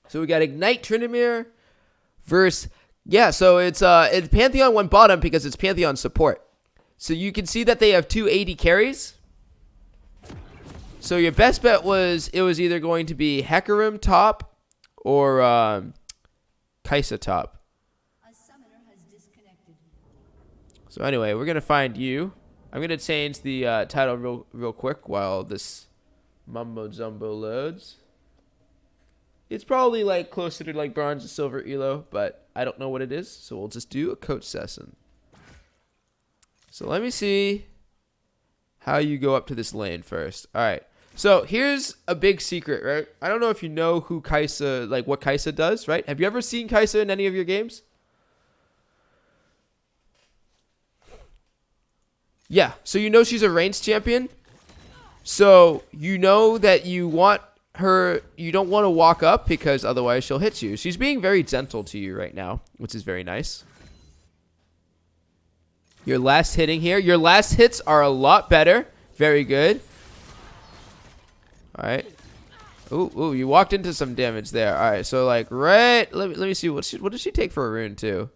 So we got Ignite Tryndamere versus, yeah, so it's Pantheon went bottom because it's Pantheon support. So you can see that they have 2 AD carries. So your best bet was either going to be Hecarim top or Kai'Sa top. So anyway, we're gonna find you. I'm gonna change the title real quick while this mumbo jumbo loads. It's probably like closer to like bronze and silver elo, but I don't know what it is, so we'll just do a coach session. So let me see how you go up to this lane first. All right. So here's a big secret, right? I don't know if you know who Kai'Sa, like what Kai'Sa does, right? Have you ever seen Kai'Sa in any of your games? Yeah. So you know she's a ranged champion. So you know that you want her, you don't want to walk up because otherwise she'll hit you. She's being very gentle to you right now, which is very nice. Your last hitting here. Your last hits are a lot better. Very good. All right. Ooh, you walked into some damage there. All right, so like let me see what did she take for a rune too?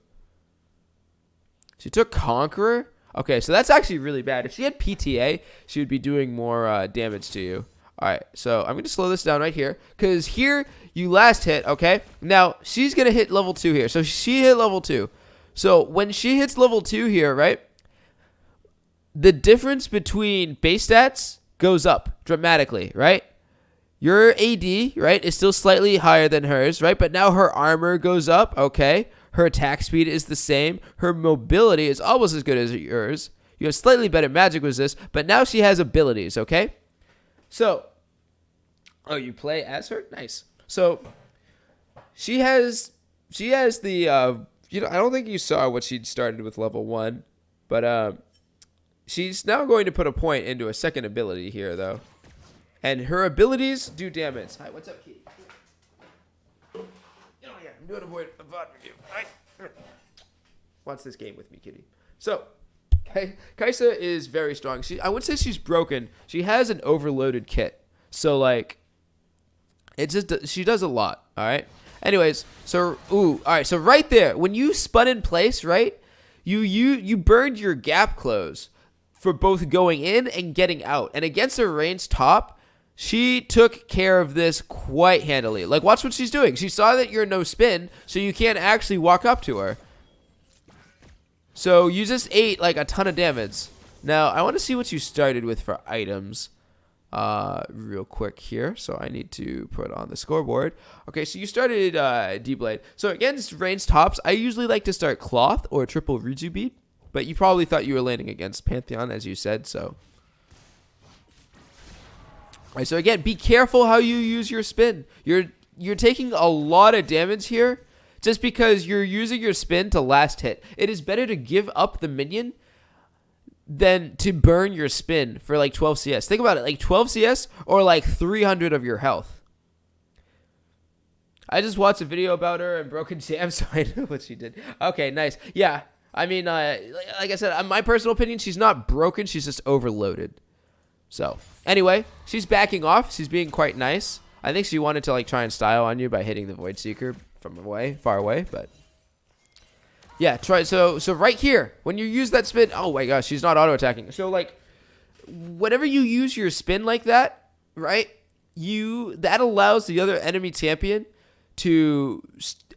She took Conqueror. Okay, so that's actually really bad. If she had PTA, she would be doing more damage to you. All right, so I'm going to slow this down right here because here you last hit, okay? Now, she's going to hit level 2 here. So she hit level 2. So when she hits level 2 here, right, the difference between base stats goes up dramatically, right? Your AD, right, is still slightly higher than hers, right? But now her armor goes up, okay? Her attack speed is the same. Her mobility is almost as good as yours. You have slightly better magic resist, but now she has abilities, okay? So, oh, you play as her? Nice. So, she has the, you know, I don't think you saw what she'd started with level 1, but she's now going to put a point into a second ability here, though. And her abilities do damage. Hi, what's up, Kitty? Oh, yeah, I'm doing a VOD with you. Hi. Watch this game with me, Kitty. So, Kai'Sa is very strong. I wouldn't say she's broken. She has an overloaded kit. So, like, she does a lot, all right? Anyways, so, all right, so right there, when you spun in place, right, you burned your gap close for both going in and getting out. And against a ranged top, she took care of this quite handily. Like, watch what she's doing. She saw that you're no spin, so you can't actually walk up to her. So you just ate, like, a ton of damage. Now, I want to see what you started with for items real quick here. So I need to put on the scoreboard. Okay, so you started D-Blade. So against ranged tops, I usually like to start Cloth or Triple Riju Bead. But you probably thought you were landing against Pantheon, as you said, so. All right, so again, be careful how you use your spin. You're taking a lot of damage here just because you're using your spin to last hit. It is better to give up the minion than to burn your spin for like 12 CS. Think about it, like 12 CS or like 300 of your health. I just watched a video about her and Broken Jam, so I know what she did. Okay, nice. Yeah, I mean, like I said, my personal opinion, she's not broken. She's just overloaded. So, anyway, she's backing off. She's being quite nice. I think she wanted to, like, try and style on you by hitting the Void Seeker from far away, but yeah, try. So right here, when you use that spin, oh my gosh, she's not auto-attacking. So, like, whenever you use your spin like that, right, that allows the other enemy champion to,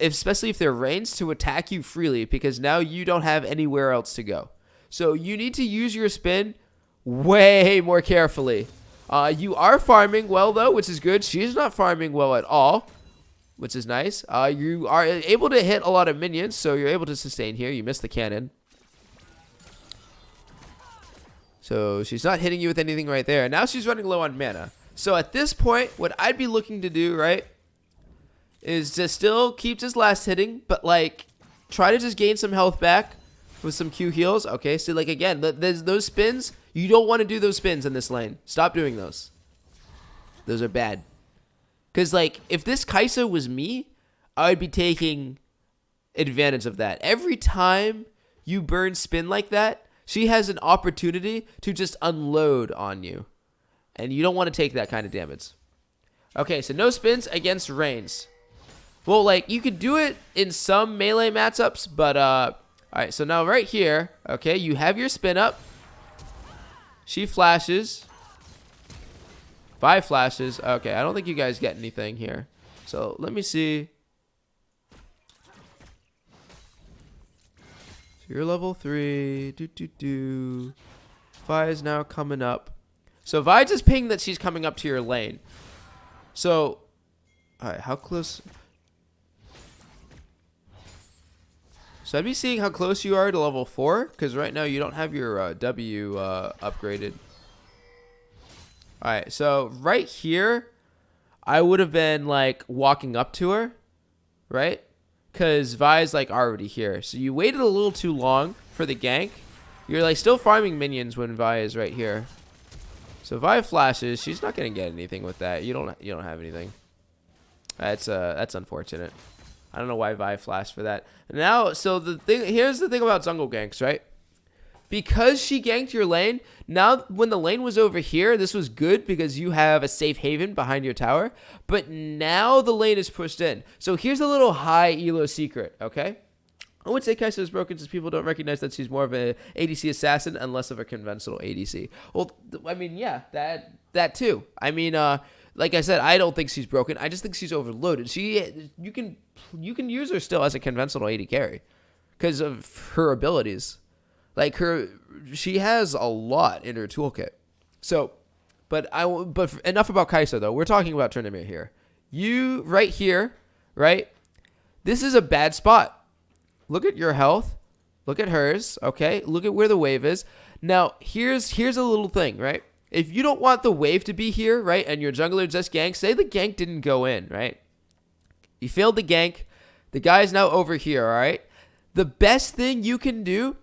especially if they're ranged, to attack you freely because now you don't have anywhere else to go. So you need to use your spin way more carefully. You are farming well, though, which is good. She's not farming well at all, which is nice. You are able to hit a lot of minions, so you're able to sustain here. You missed the cannon. So she's not hitting you with anything right there. Now she's running low on mana. So at this point, what I'd be looking to do, right, is to still keep just last hitting, but, like, try to just gain some health back with some Q heals. Okay, so, like, again, there's those spins. You don't want to do those spins in this lane. Stop doing those. Those are bad. Because, like, if this Kai'Sa was me, I would be taking advantage of that. Every time you burn spin like that, she has an opportunity to just unload on you. And you don't want to take that kind of damage. Okay, so no spins against Reigns. Well, like, you could do it in some melee matchups, but, all right, so now right here, okay, you have your spin up. She flashes. Vi flashes. Okay, I don't think you guys get anything here. So, let me see. So, you're level 3. Vi is now coming up. So, Vi just pinged that she's coming up to your lane. So, all right, how close... So I'd be seeing how close you are to level 4, because right now you don't have your W upgraded. Alright, so right here, I would have been like walking up to her, right? Because Vi's like already here. So you waited a little too long for the gank. You're like still farming minions when Vi is right here. So Vi flashes, she's not gonna get anything with that. You don't have anything. That's unfortunate. I don't know why Vi flashed for that. Now, so here's the thing about jungle ganks, right? Because she ganked your lane, now when the lane was over here, this was good because you have a safe haven behind your tower. But now the lane is pushed in. So here's a little high elo secret, okay? I would say Kai'Sa is broken since people don't recognize that she's more of an ADC assassin and less of a conventional ADC. Well, I mean, yeah, that too. I mean, like I said, I don't think she's broken. I just think she's overloaded. You can use her still as a conventional AD carry because of her abilities. Like she has a lot in her toolkit. So, but enough about Kai'Sa though. We're talking about Tryndamere here. You right here, right? This is a bad spot. Look at your health. Look at hers. Okay. Look at where the wave is. Now here's a little thing, right? If you don't want the wave to be here, right, and your jungler just ganked, say the gank didn't go in, right? You failed the gank. The guy's now over here, all right? The best thing you can do,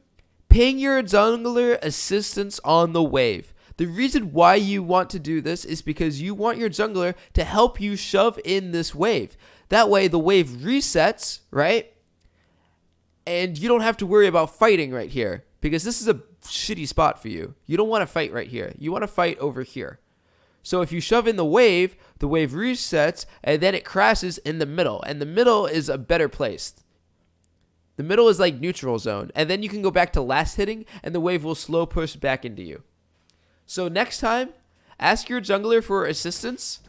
ping your jungler assistance on the wave. The reason why you want to do this is because you want your jungler to help you shove in this wave. That way the wave resets, right? And you don't have to worry about fighting right here because this is a shitty spot for you. You don't want to fight right here. You want to fight over here. So if you shove in the wave resets, and then it crashes in the middle. And the middle is a better place. The middle is like neutral zone. And then you can go back to last hitting, and the wave will slow push back into you. So next time, ask your jungler for assistance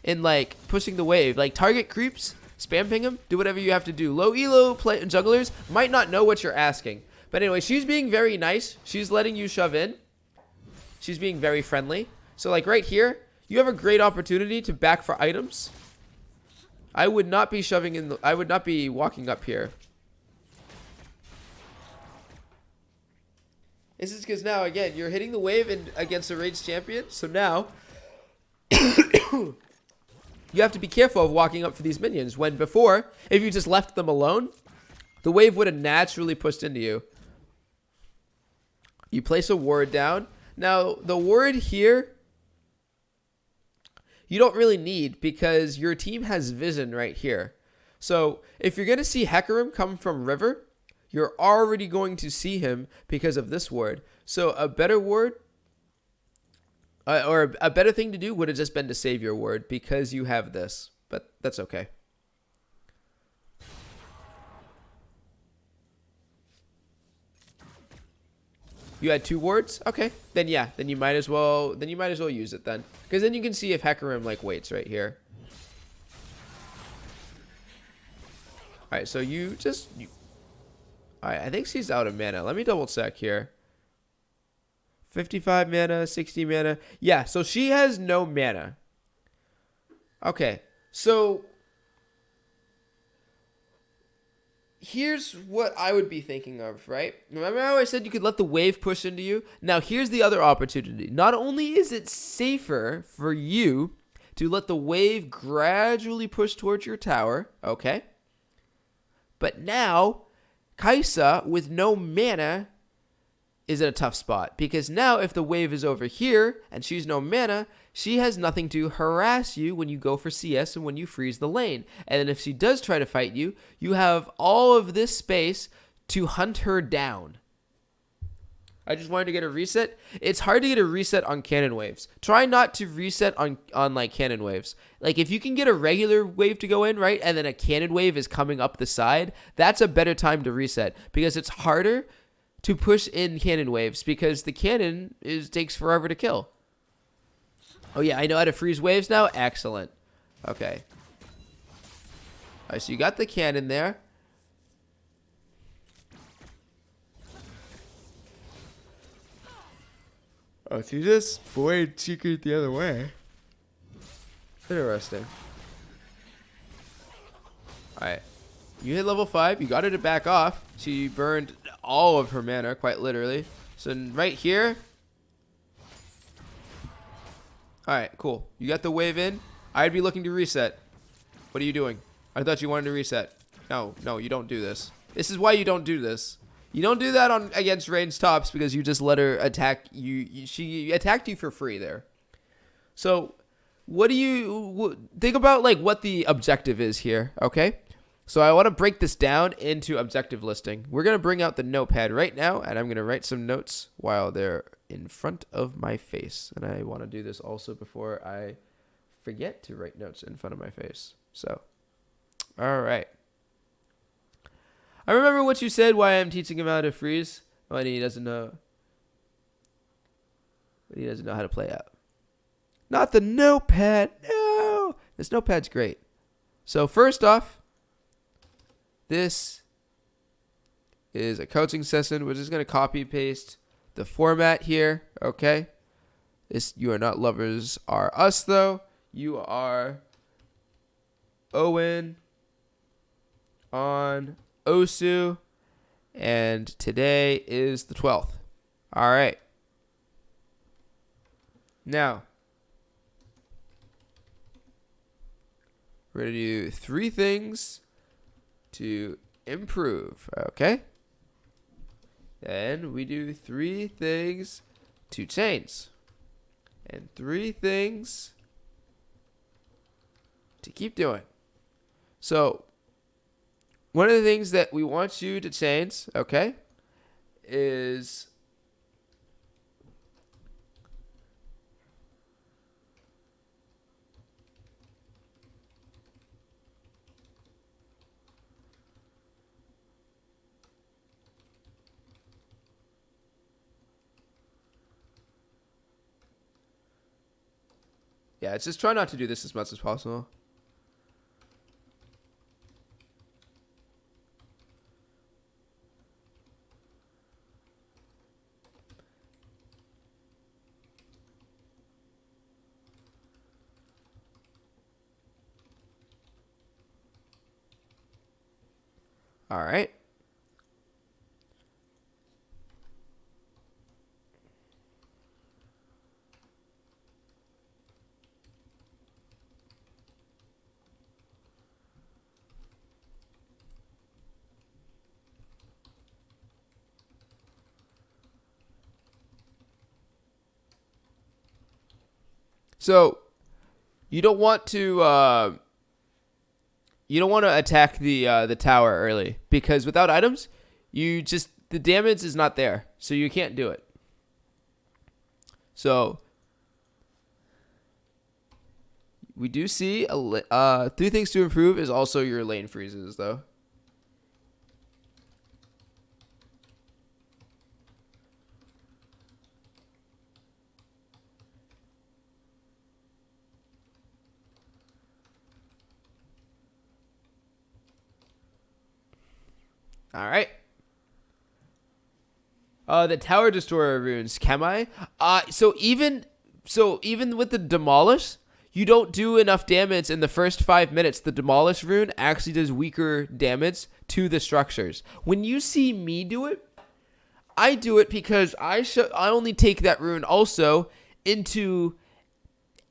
in like pushing the wave. Like target creeps, spam ping them, do whatever you have to do. Low elo junglers might not know what you're asking. But anyway, she's being very nice. She's letting you shove in. She's being very friendly. So like right here, you have a great opportunity to back for items. I would not be shoving in. I would not be walking up here. This is because now, again, you're hitting the wave against a ranged champion. So now, you have to be careful of walking up for these minions. When before, if you just left them alone, the wave would have naturally pushed into you. You place a ward down. Now, the ward here, you don't really need because your team has vision right here. So, if you're going to see Hecarim come from river, you're already going to see him because of this ward. So, a better ward, or a better thing to do would have just been to save your ward because you have this. But that's okay. You had 2 wards? Okay. Then yeah, then you might as well use it then. Because then you can see if Hecarim like waits right here. Alright, so alright, I think she's out of mana. Let me double check here. 55 mana, 60 mana. Yeah, so she has no mana. Okay, so here's what I would be thinking of, right? Remember how I said you could let the wave push into you? Now, here's the other opportunity. Not only is it safer for you to let the wave gradually push towards your tower, okay? But now, Kai'Sa, with no mana, is in a tough spot. Because now, if the wave is over here, and she's no mana, she has nothing to harass you when you go for CS and when you freeze the lane. And then if she does try to fight you, you have all of this space to hunt her down. I just wanted to get a reset. It's hard to get a reset on cannon waves. Try not to reset on like cannon waves. Like if you can get a regular wave to go in, right, and then a cannon wave is coming up the side, that's a better time to reset because it's harder to push in cannon waves because the cannon takes forever to kill. Oh yeah, I know how to freeze waves now. Excellent. Okay. All right, so you got the cannon there. Oh, so you just void secret the other way. Interesting. Alright. You hit level 5. You got her to back off. She burned all of her mana, quite literally. So right here. Alright, cool. You got the wave in. I'd be looking to reset. What are you doing? I thought you wanted to reset. No, you don't do this. This is why you don't do this. You don't do that against ranged tops because you just let her attack you. She attacked you for free there. So what do you think about like what the objective is here? Okay. So I want to break this down into objective listing. We're going to bring out the notepad right now and I'm going to write some notes while they're in front of my face. And I want to do this also before I forget to write notes in front of my face. So, all right. I remember what you said, why I'm teaching him how to freeze when he doesn't know how to play out. Not the notepad. No. This notepad's great. So first off, this is a coaching session. We're just going to copy paste the format here. Okay. You are not lovers are us though. You are Owen on Osu, and today is the 12th. All right. Now, we're going to do 3 things to improve, okay? Then we do 3 things to change, and 3 things to keep doing. So, one of the things that we want you to change, okay, is yeah, it's just try not to do this as much as possible. All right. So you don't want to attack the tower early because without items, the damage is not there, so you can't do it. So we do see 3 things to improve is also your lane freezes though. All right. The tower destroyer runes, can I? So even with the demolish, you don't do enough damage in the first 5 minutes. The demolish rune actually does weaker damage to the structures. When you see me do it, I do it because I only take that rune also into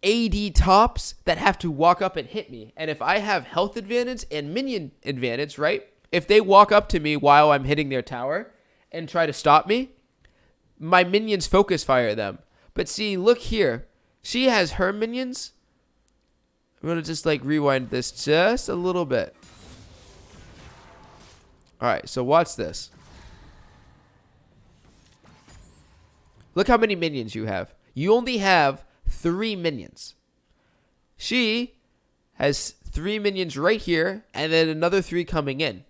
AD tops that have to walk up and hit me. And if I have health advantage and minion advantage, right? If they walk up to me while I'm hitting their tower and try to stop me, my minions focus fire them. But see, look here. She has her minions. I'm going to just like rewind this just a little bit. All right, so watch this. Look how many minions you have. You only have 3 minions. She has 3 minions right here, and then another 3 coming in.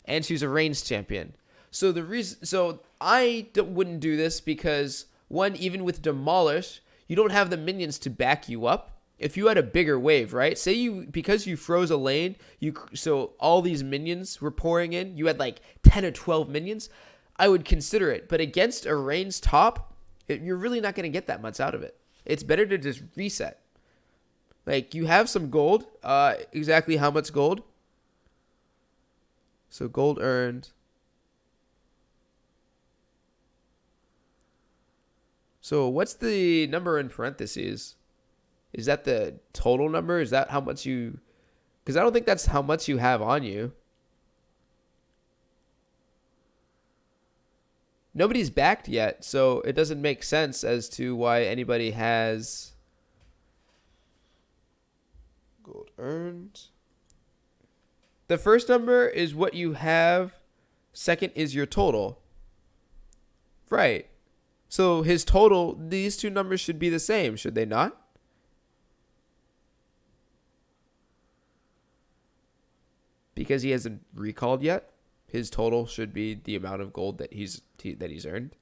And she's a ranged champion. So I wouldn't do this because, one, even with Demolish, you don't have the minions to back you up. If you had a bigger wave, right? Because you froze a lane, so all these minions were pouring in, you had like 10 or 12 minions, I would consider it. But against a ranged top, you're really not going to get that much out of it. It's better to just reset. Like, you have some gold. Exactly how much gold? So gold earned. So what's the number in parentheses? Is that the total number? Is that how much you... Because I don't think that's how much you have on you. Nobody's backed yet, so it doesn't make sense as to why anybody has... Gold earned. The first number is what you have. Second is your total. Right. So his total, these two numbers should be the same, should they not? Because he hasn't recalled yet, his total should be the amount of gold that he's earned.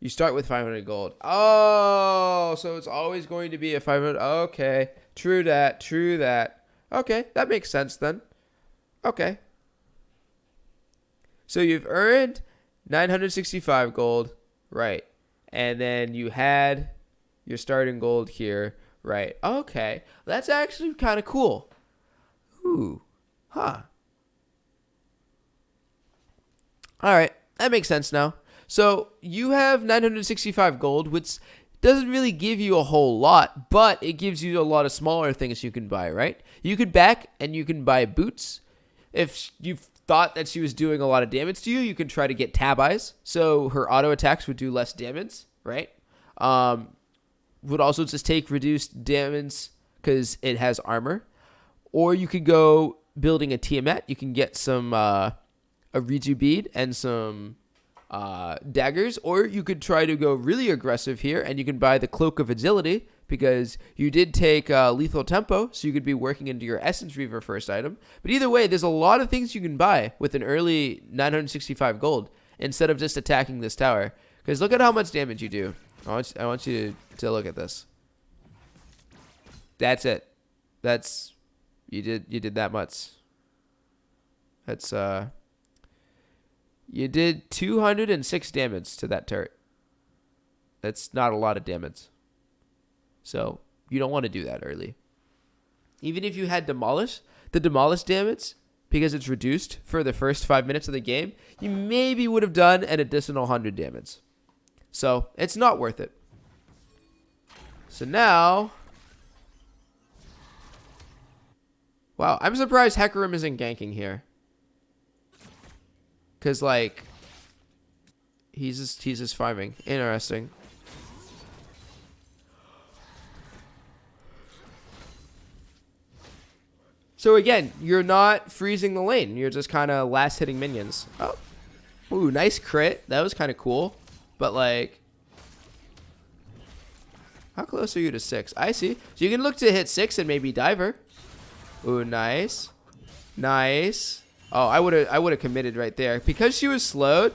You start with 500 gold. Oh, so it's always going to be a 500. Okay, true that. Okay, that makes sense then. Okay. So you've earned 965 gold, right? And then you had your starting gold here, right? Okay, that's actually kind of cool. Ooh, huh. All right, that makes sense now. So you have 965 gold, which doesn't really give you a whole lot, but it gives you a lot of smaller things you can buy, right? You could back and you can buy boots. If you thought that she was doing a lot of damage to you, you can try to get tab eyes, so her auto attacks would do less damage, right? Would also just take reduced damage because it has armor. Or you could go building a Tiamat. You can get some a Riju bead and some daggers. Or you could try to go really aggressive here, and you can buy the Cloak of Agility because you did take Lethal Tempo, so you could be working into your Essence Reaver first item. But either way, there's a lot of things you can buy with an early 965 gold instead of just attacking this tower. Because look at how much damage you do. I want you to look at this. That's it. That's... You did that much. That's you did 206 damage to that turret. That's not a lot of damage. So you don't want to do that early. Even if you had Demolish, the Demolish damage, because it's reduced for the first 5 minutes of the game, you maybe would have done an additional 100 damage. So it's not worth it. So now... Wow, I'm surprised Hecarim isn't ganking here. Because, like, he's just farming. Interesting. So, again, you're not freezing the lane. You're just kind of last-hitting minions. Oh. Ooh, nice crit. That was kind of cool. But, like, how close are you to 6? I see. So you can look to hit 6 and maybe Diver. Ooh, nice. Nice. Oh, I would have committed right there. Because she was slowed,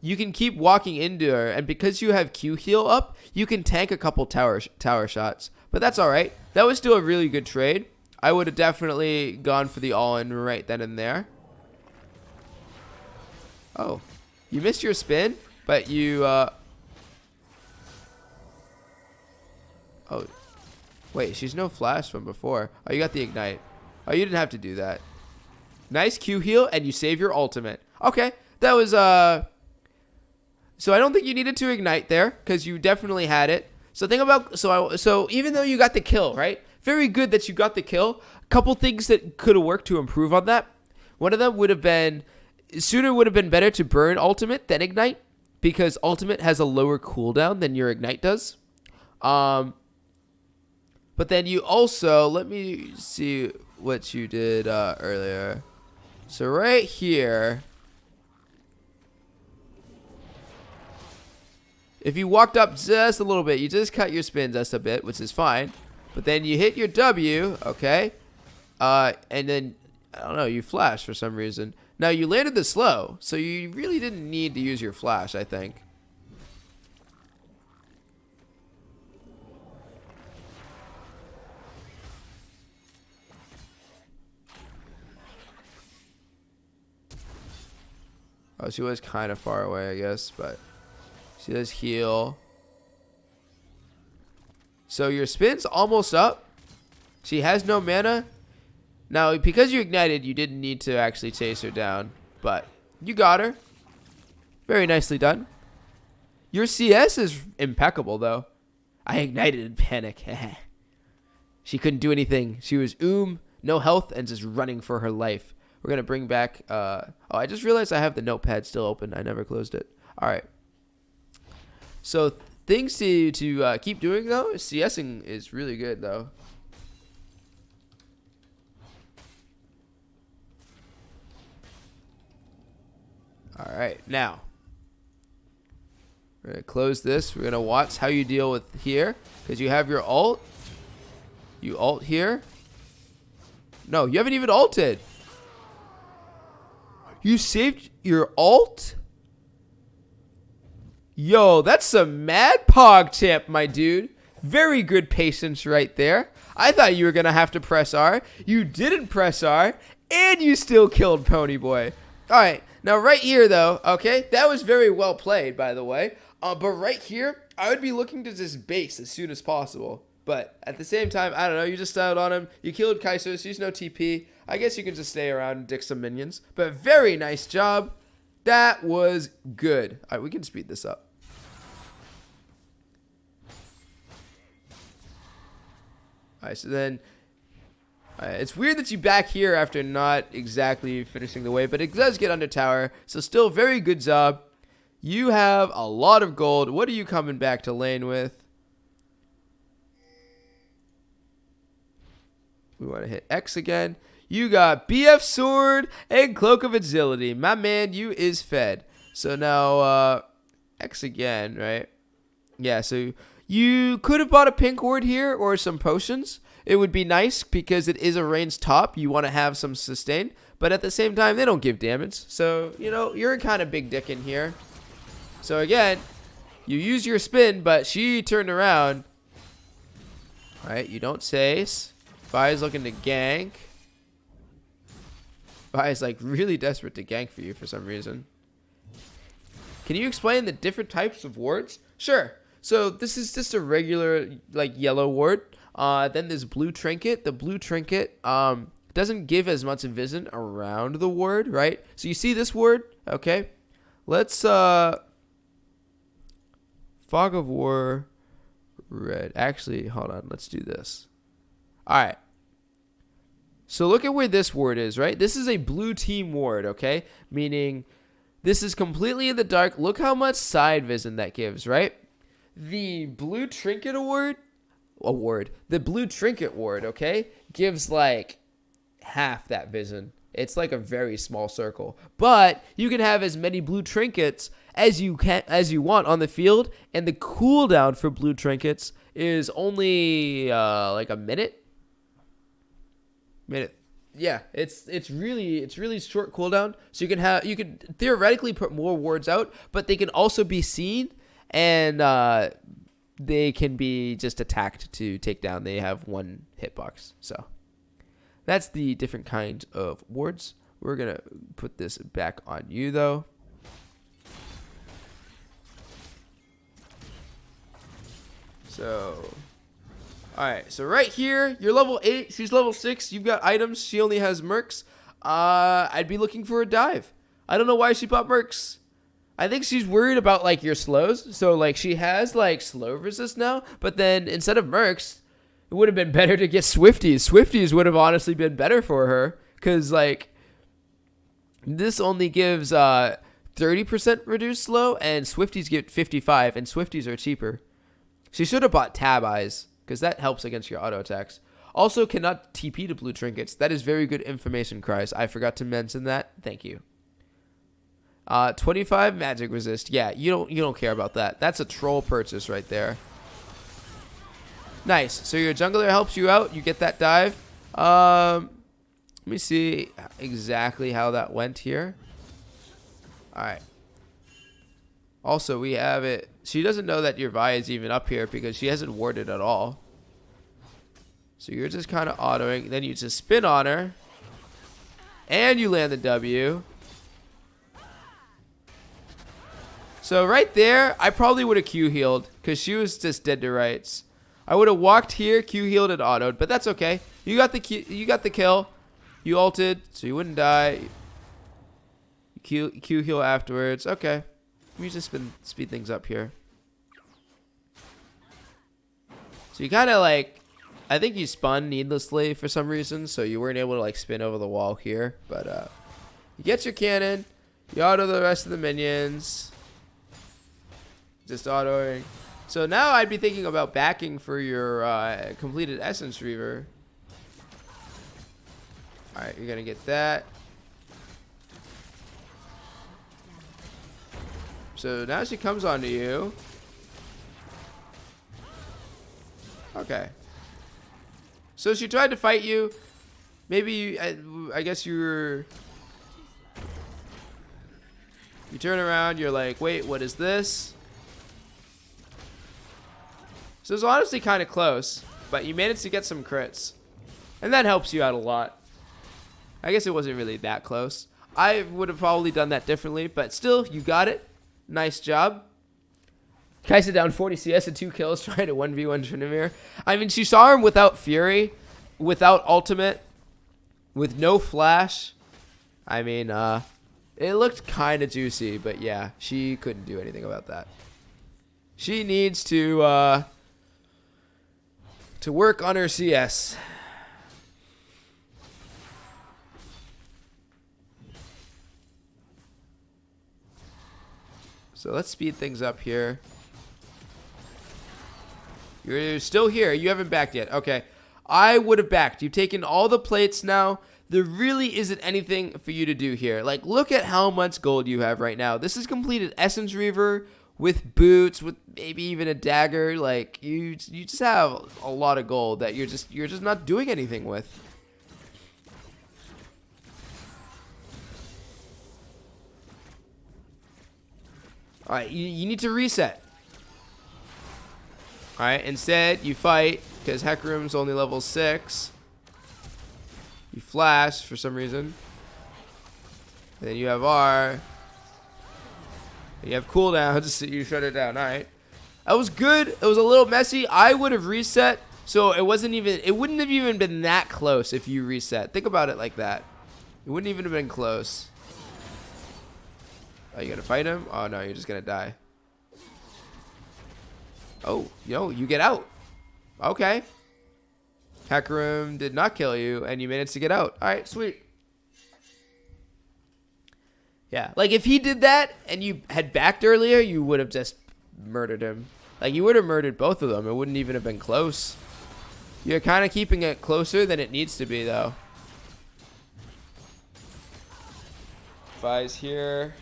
you can keep walking into her, and because you have Q heal up, you can tank a couple tower shots. But that's all right. That was still a really good trade. I would have definitely gone for the all-in right then and there. Oh, you missed your spin, but you oh. Wait, she's no flash from before. Oh, you got the ignite. Oh, you didn't have to do that. Nice Q heal, and you save your ultimate. Okay, that was, so I don't think you needed to ignite there, because you definitely had it. So think about, so even though you got the kill, right? Very good that you got the kill. A couple things that could have worked to improve on that. One of them would have been, sooner would have been better to burn ultimate than ignite, because ultimate has a lower cooldown than your ignite does. But then you also, let me see what you did earlier. So right here, If you walked up just a little bit, you just cut your spin just a bit, which is fine. But then you hit your W, okay? And then, I don't know, you flash for some reason. Now, you landed the slow, so you really didn't need to use your flash, I think. Oh, she was kind of far away, I guess, but she does heal. So your spin's almost up. She has no mana. Now, because you ignited, you didn't need to actually chase her down, but you got her. Very nicely done. Your CS is impeccable, though. I ignited in panic. She couldn't do anything. She was no health, and just running for her life. We're going to bring back... oh, I just realized I have the notepad still open. I never closed it. All right. So things to keep doing, though. CSing is really good, though. All right. Now, we're going to close this. We're going to watch how you deal with here. Because you have your ult. You ult here. No, you haven't even ulted. You saved your ult? Yo, that's some mad pog champ, my dude. Very good patience right there. I thought you were going to have to press R. You didn't press R, and you still killed Ponyboy. All right, now right here, though, okay, that was very well played, by the way. But right here, I would be looking to just base as soon as possible. But at the same time, I don't know, you just styled on him. You killed Kai'Sos, used no TP. I guess you can just stay around and dick some minions. But very nice job. That was good. All right, we can speed this up. All right, so then... it's weird that you back here after not exactly finishing the wave, but it does get under tower. So still very good job. You have a lot of gold. What are you coming back to lane with? We want to hit X again. You got BF Sword and Cloak of Agility. My man, you is fed. So now, X again, right? Yeah, so you could have bought a pink ward here or some potions. It would be nice because it is a ranged top. You want to have some sustain. But at the same time, they don't give damage. So, you know, you're kind of big dick in here. So again, you use your spin, but she turned around. All right, you don't chase. Vi's looking to gank. Vi's like really desperate to gank for you for some reason. Can you explain the different types of wards? Sure. So this is just a regular like yellow ward. Then there's blue trinket. The blue trinket doesn't give as much vision around the ward, right? So you see this ward, okay? Let's Fog of War red. Actually, hold on. Let's do this. All right. So look at where this ward is, right? This is a blue team ward, okay? Meaning this is completely in the dark. Look how much side vision that gives, right? The blue trinket the blue trinket ward, okay, gives like half that vision. It's like a very small circle. But you can have as many blue trinkets as you want on the field, and the cooldown for blue trinkets is only like a minute. Yeah, it's really short cooldown. So you could theoretically put more wards out, but they can also be seen, and they can be just attacked to take down. They have one hitbox. So that's the different kinds of wards. We're gonna put this back on you though. So alright, so right here, you're level 8, she's level 6, you've got items, she only has mercs. I'd be looking for a dive. I don't know why she bought mercs. I think she's worried about like your slows. So like she has like slow resist now, but then instead of mercs, it would have been better to get Swifties. Swifties would have honestly been better for her, because like this only gives 30% reduced slow, and Swifties get 55, and Swifties are cheaper. She should have bought Tab Eyes, because that helps against your auto attacks. Also cannot TP to blue trinkets. That is very good information, Cries. I forgot to mention that. Thank you. 25 magic resist. Yeah, you don't care about that. That's a troll purchase right there. Nice. So your jungler helps you out. You get that dive. Let me see exactly how that went here. All right. Also, we have it. She doesn't know that your Vi is even up here because she hasn't warded at all. So you're just kind of autoing. Then you just spin on her. And you land the W. So right there, I probably would have Q healed because she was just dead to rights. I would have walked here, Q healed and autoed, but that's okay. You got the kill. You ulted, so you wouldn't die. Q heal afterwards. Okay. Let me just speed things up here. So you kind of like, I think you spun needlessly for some reason, so you weren't able to like spin over the wall here. But you get your cannon, you auto the rest of the minions. Just autoing. So now I'd be thinking about backing for your completed Essence Reaver. Alright, you're gonna get that. So now she comes onto you. Okay. So she tried to fight you. Maybe you, I guess you turn around, you're like, wait, what is this? So it was honestly kind of close, but you managed to get some crits. And that helps you out a lot. I guess it wasn't really that close. I would have probably done that differently, but still, you got it. Nice job. Kaisa down 40 CS and 2 kills trying to 1v1 Tryndamere. I mean, she saw him without Fury, without ultimate, with no flash. I mean, it looked kind of juicy, but yeah, she couldn't do anything about that. She needs to work on her CS. So let's speed things up here. You're still here. You haven't backed yet. Okay. I would have backed. You've taken all the plates now. There really isn't anything for you to do here. Like, look at how much gold you have right now. This is completed Essence Reaver with boots, with maybe even a dagger. Like, you just have a lot of gold that you're just not doing anything with. All right, you need to reset. All right, instead you fight because Hecarim's only level 6. You flash for some reason. And then you have R. You have cooldown, just so you shut it down. All right. That was good. It was a little messy. I would have reset, so it wouldn't have even been that close if you reset. Think about it like that. It wouldn't even have been close. Oh, you gonna fight him? Oh no, you're just gonna die. Oh, you get out. Okay. Hecarim did not kill you, and you managed to get out. All right, sweet. Yeah, like if he did that and you had backed earlier, you would have just murdered him. Like you would have murdered both of them. It wouldn't even have been close. You're kind of keeping it closer than it needs to be, though. Vi's here.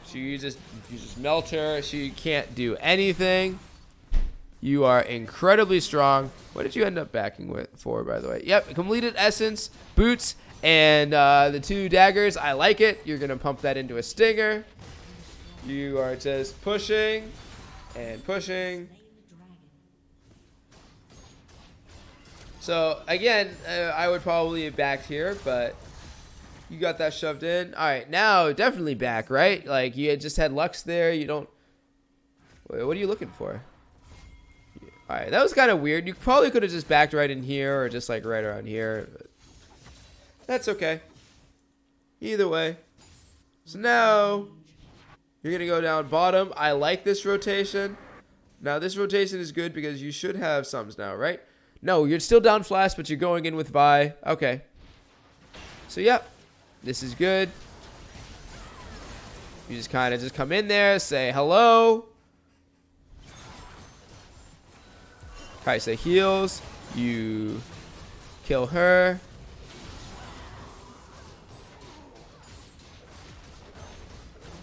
So you just melt her. She can't do anything. You are incredibly strong. What did you end up backing for, by the way? Yep, completed Essence, boots, and the 2 daggers. I like it. You're going to pump that into a stinger. You are just pushing and pushing. So, again, I would probably have backed here, but you got that shoved in. All right, now definitely back, right? Like, you had just had Lux there. You don't... Wait, what are you looking for? All right, that was kind of weird. You probably could have just backed right in here or just, like, right around here. But that's okay. Either way. So now you're going to go down bottom. I like this rotation. Now, this rotation is good because you should have sums now, right? No, you're still down flash, but you're going in with Vi. Okay. So, yep. This is good. You just kind of just come in there, say hello. Kaisa heals. You kill her.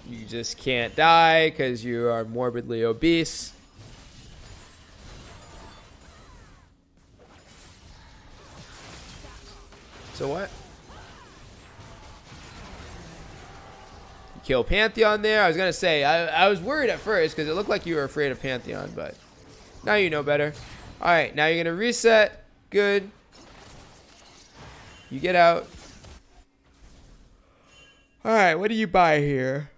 You just can't die because you are morbidly obese. So what? You kill Pantheon there. I was going to say, I was worried at first because it looked like you were afraid of Pantheon, but now you know better. All right, now you're going to reset. Good. You get out. All right, what do you buy here?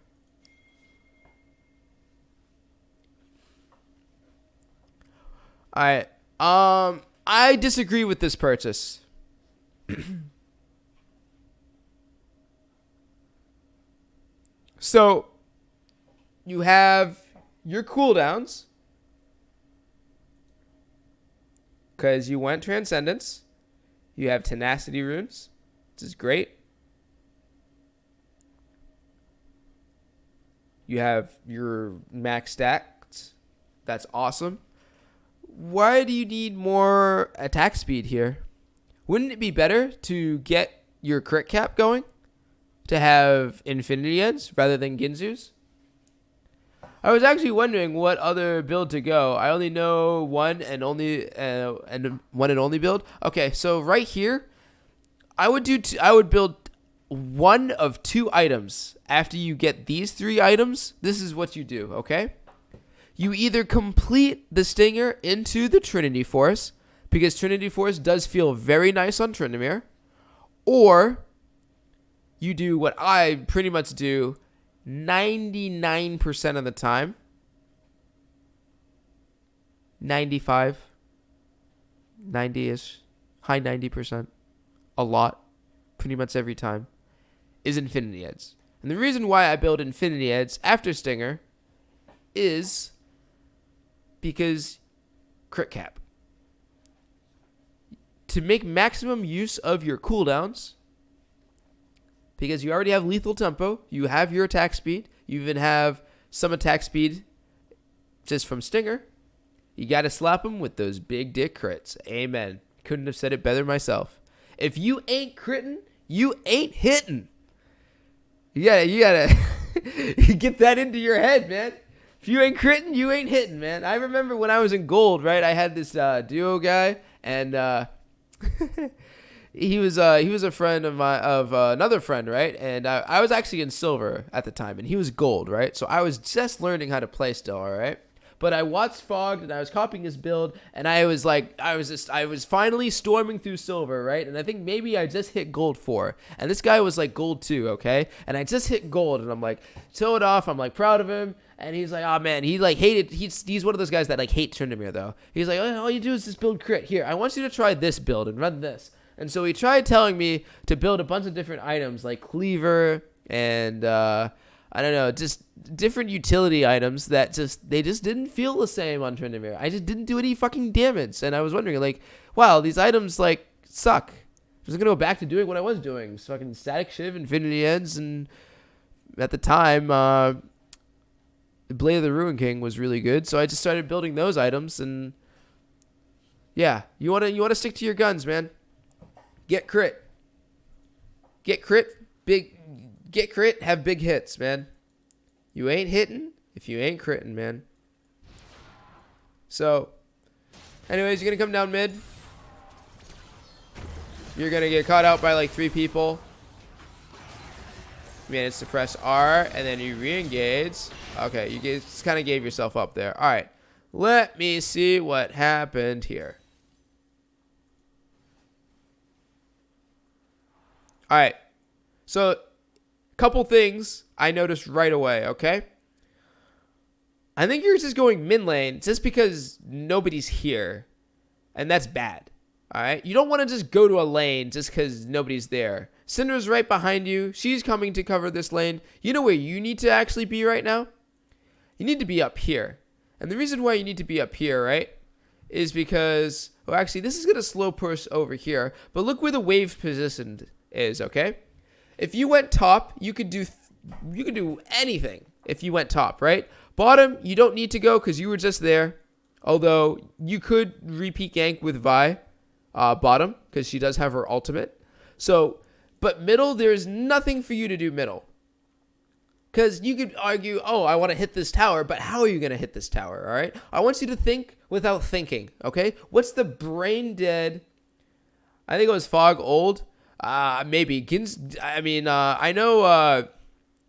All right. I disagree with this purchase. So, you have your cooldowns. Because you went Transcendence. You have Tenacity runes. This is great. You have your max stats. That's awesome. Why do you need more attack speed here? Wouldn't it be better to get your crit cap going? To have Infinity Ends rather than Ginzu's? I was actually wondering what other build to go. I only know one and only build. Okay, so right here, I would build one of two items. After you get these three items, this is what you do, okay? You either complete the Stinger into the Trinity Force, because Trinity Force does feel very nice on Tryndamere, or you do what I pretty much do 99% of the time. 95, 90-ish, high 90%, a lot, pretty much every time, is Infinity Heads. And the reason why I build Infinity Heads after Stinger is because crit cap. To make maximum use of your cooldowns, because you already have lethal tempo, you have your attack speed, you even have some attack speed just from Stinger, you got to slap them with those big dick crits. Amen. Couldn't have said it better myself. If you ain't critting, you ain't hitting. You gotta get that into your head, man. If you ain't critting, you ain't hitting, man. I remember when I was in gold, right? I had this duo guy, and he was a friend of another friend, right? And I was actually in silver at the time, and he was gold, right? So I was just learning how to play still, all right? But I watched Fogged, and I was copying his build, and I was finally storming through silver, right? And I think maybe I just hit gold 4, and this guy was like gold 2, okay? And I just hit gold, and I'm like, show it off. I'm like proud of him, and he's like, oh man, he like hated. He's one of those guys that like hate Tryndamere though. He's like, oh, all you do is just build crit. Here, I want you to try this build and run this. And so he tried telling me to build a bunch of different items like Cleaver and I don't know, just different utility items that they just didn't feel the same on Tryndamere. I just didn't do any fucking damage, and I was wondering like, wow, these items like suck. I was gonna go back to doing what I was doing, fucking Static Shiv, Infinity Ends, and at the time, Blade of the Ruin King was really good, so I just started building those items, and yeah, you wanna stick to your guns, man. Get crit, have big hits, man. You ain't hitting if you ain't critting, man. So, anyways, you're going to come down mid. You're going to get caught out by like 3 people. Manage to press R, and then you re-engage. Okay, you just kind of gave yourself up there. All right, let me see what happened here. All right, so couple things I noticed right away, okay? I think you're just going mid lane just because nobody's here, and that's bad, all right? You don't want to just go to a lane just because nobody's there. Syndra's right behind you. She's coming to cover this lane. You know where you need to actually be right now? You need to be up here. And the reason why you need to be up here, right, is because, well, actually, this is going to slow push over here, but look where the wave positioned is, okay? If you went top, you could do anything if you went top, right? Bottom, you don't need to go because you were just there. Although you could repeat gank with Vi bottom because she does have her ultimate. So, but middle, there's nothing for you to do middle. Because you could argue, oh, I want to hit this tower, but how are you going to hit this tower, all right? I want you to think without thinking, okay? What's the brain dead? I think it was Fog Old. Maybe. I know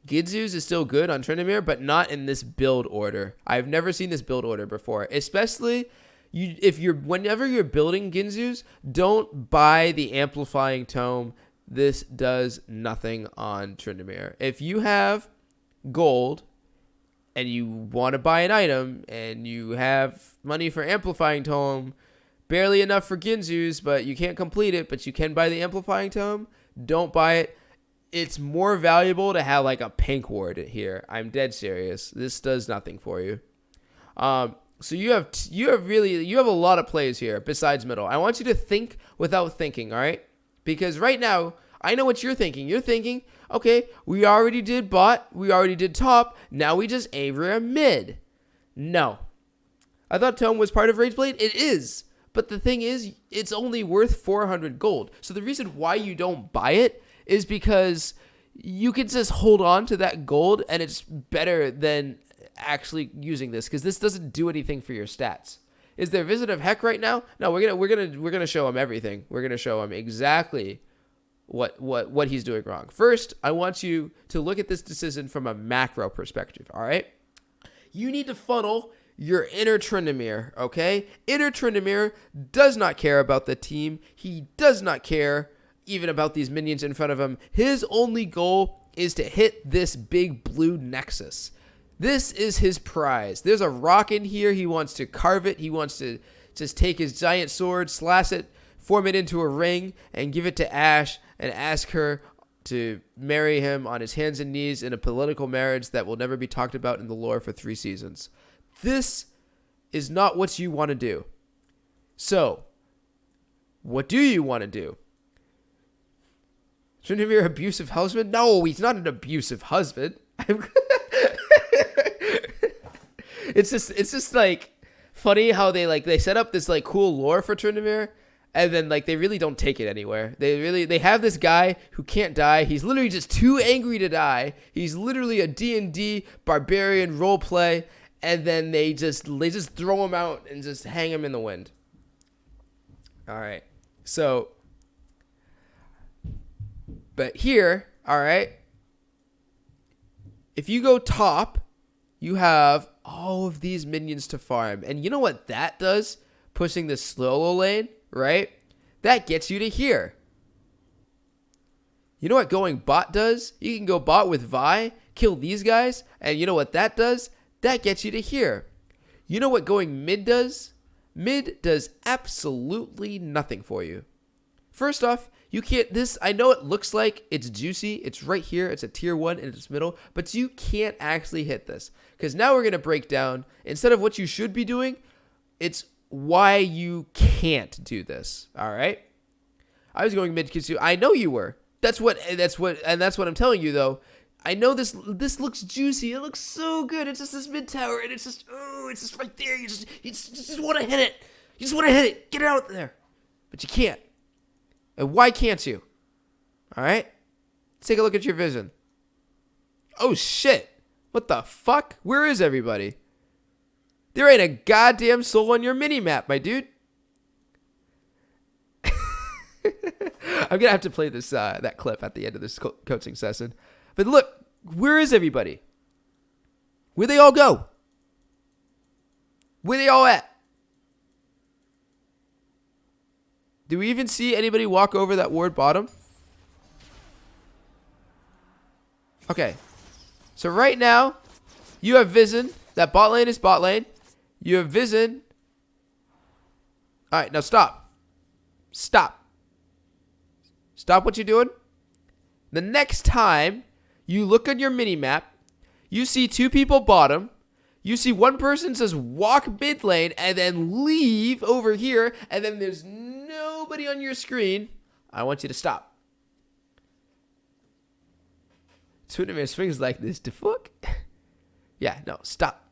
Gidzu's is still good on Tryndamere, but not in this build order. I've never seen this build order before. Especially, whenever you're building Ginzu's, don't buy the Amplifying Tome. This does nothing on Tryndamere. If you have gold and you want to buy an item and you have money for Amplifying Tome, barely enough for Ginzu's, but you can't complete it, but you can buy the Amplifying Tome, don't buy it. It's more valuable to have like a pink ward here. I'm dead serious. This does nothing for you. So you have a lot of plays here besides middle. I want you to think without thinking, all right? Because right now, I know what you're thinking. You're thinking, okay, we already did bot, we already did top, now we just aim mid. No. I thought Tome was part of Rageblade. It is. But the thing is, it's only worth 400 gold. So the reason why you don't buy it is because you can just hold on to that gold, and it's better than actually using this, because this doesn't do anything for your stats. Is there Visit of Heck right now? No, we're gonna show him everything. We're gonna show him exactly what he's doing wrong. First, I want you to look at this decision from a macro perspective. All right, you need to funnel your inner Tryndamere. Okay, inner Tryndamere does not care about the team. He does not care even about these minions in front of him. His only goal is to hit this big blue nexus. This is his prize. There's a rock in here. He wants to carve it. He wants to just take his giant sword, slash it, form it into a ring, and give it to Ashe and ask her to marry him on his hands and knees in a political marriage that will never be talked about in the lore for 3 seasons. This is not what you want to do. So, what do you want to do? Tryndamere abusive husband? No, he's not an abusive husband. It's just like funny how they set up this like cool lore for Tryndamere, and then like they really don't take it anywhere. They have this guy who can't die. He's literally just too angry to die. He's literally a D&D barbarian roleplay, and then they just throw him out and just hang him in the wind. All right. So, but here, all right, if you go top, you have all of these minions to farm. And you know what that does? Pushing the slow lane, right? That gets you to here. You know what going bot does? You can go bot with Vi, kill these guys, and you know what that does? That gets you to here. You know what going mid does? Mid does absolutely nothing for you. First off, you can't, I know it looks like it's juicy. It's right here. It's a tier 1 in its middle, but you can't actually hit this. Because now we're going to break down, instead of what you should be doing, it's why you can't do this. All right? I was going mid because I know you were. That's what I'm telling you though. I know this looks juicy. It looks so good. It's just this mid tower, and it's just right there. You just want to hit it. You just want to hit it. Get it out there. But you can't. And why can't you? All right? Let's take a look at your vision. Oh, shit. What the fuck? Where is everybody? There ain't a goddamn soul on your mini-map, my dude. I'm going to have to play this that clip at the end of this coaching session. But look, where is everybody? Where'd they all go? Where they all at? Do we even see anybody walk over that ward bottom? Okay. So right now, you have vision. That bot lane is bot lane. You have vision. Alright, now stop. Stop. Stop what you're doing. The next time you look on your mini-map, you see 2 people bottom. You see one person says walk mid lane and then leave over here, and then there's nobody on your screen. I want you to stop. Tryndamere swings like this. The fuck? Yeah, no, stop.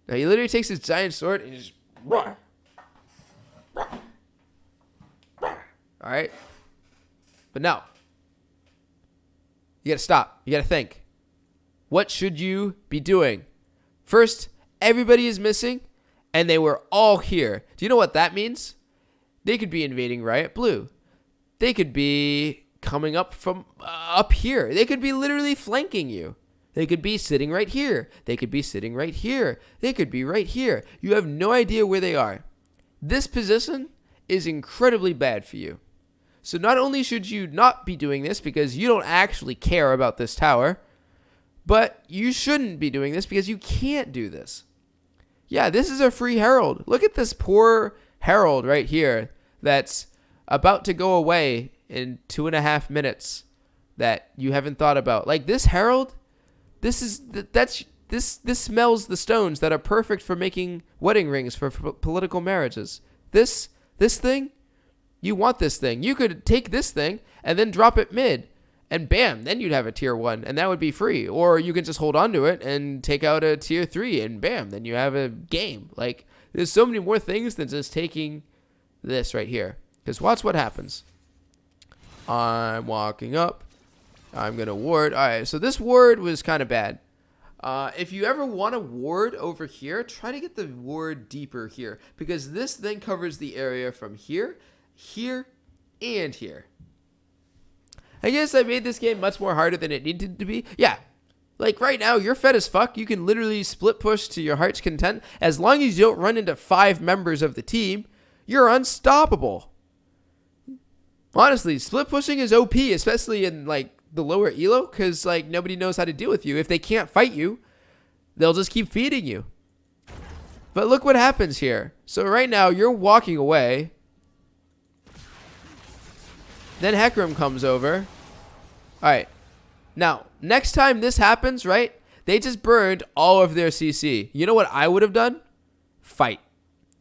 Now he literally takes his giant sword and just roar. Alright? But no. You gotta stop. You gotta think. what should you be doing? First, everybody is missing, and they were all here. Do you know what that means? They could be invading Riot Blue. They could be coming up from up here. They could be literally flanking you. They could be sitting right here. They could be sitting right here. They could be right here. You have no idea where they are. This position is incredibly bad for you. So not only should you not be doing this because you don't actually care about this tower, but you shouldn't be doing this because you can't do this. Yeah, this is a free Herald. Look at this poor Herald right here that's about to go away in 2.5 minutes that you haven't thought about. Like this Herald, this smells the stones that are perfect for making wedding rings for political marriages. This thing, you want this thing. You could take this thing and then drop it mid, and bam, then you'd have a tier 1, and that would be free. Or you can just hold on to it and take out a tier 3, and bam, then you have a game. Like, there's so many more things than just taking this right here. Because watch what happens. I'm walking up. I'm going to ward. All right, so this ward was kind of bad. If you ever want a ward over here, try to get the ward deeper here. Because this then covers the area from here, here, and here. I guess I made this game much more harder than it needed to be. Yeah, like right now, you're fed as fuck. You can literally split push to your heart's content. As long as you don't run into 5 members of the team, you're unstoppable. Honestly, split pushing is OP, especially in like the lower elo, because like nobody knows how to deal with you. If they can't fight you, they'll just keep feeding you. But look what happens here. So right now, you're walking away. Then Hecarim comes over. All right. Now, next time this happens, right? They just burned all of their CC. You know what I would have done? Fight.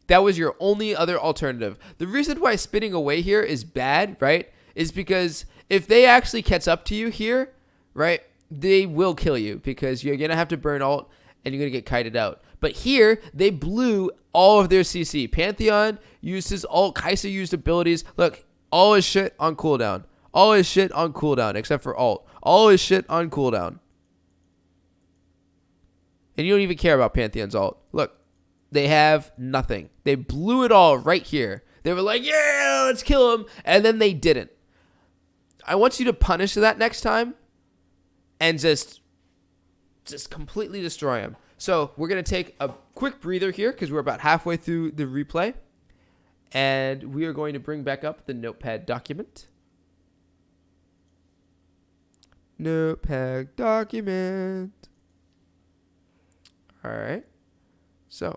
That was your only other alternative. The reason why spinning away here is bad, right, is because if they actually catch up to you here, right, they will kill you because you're going to have to burn ult and you're going to get kited out. But here, they blew all of their CC. Pantheon used his ult. Kai'Sa used abilities. Look. All his shit on cooldown. All his shit on cooldown, except for ult. All his shit on cooldown. And you don't even care about Pantheon's ult. Look, they have nothing. They blew it all right here. They were like, yeah, let's kill him. And then they didn't. I want you to punish that next time and just completely destroy him. So we're going to take a quick breather here because we're about halfway through the replay. And we are going to bring back up the notepad document. Notepad document. All right. So.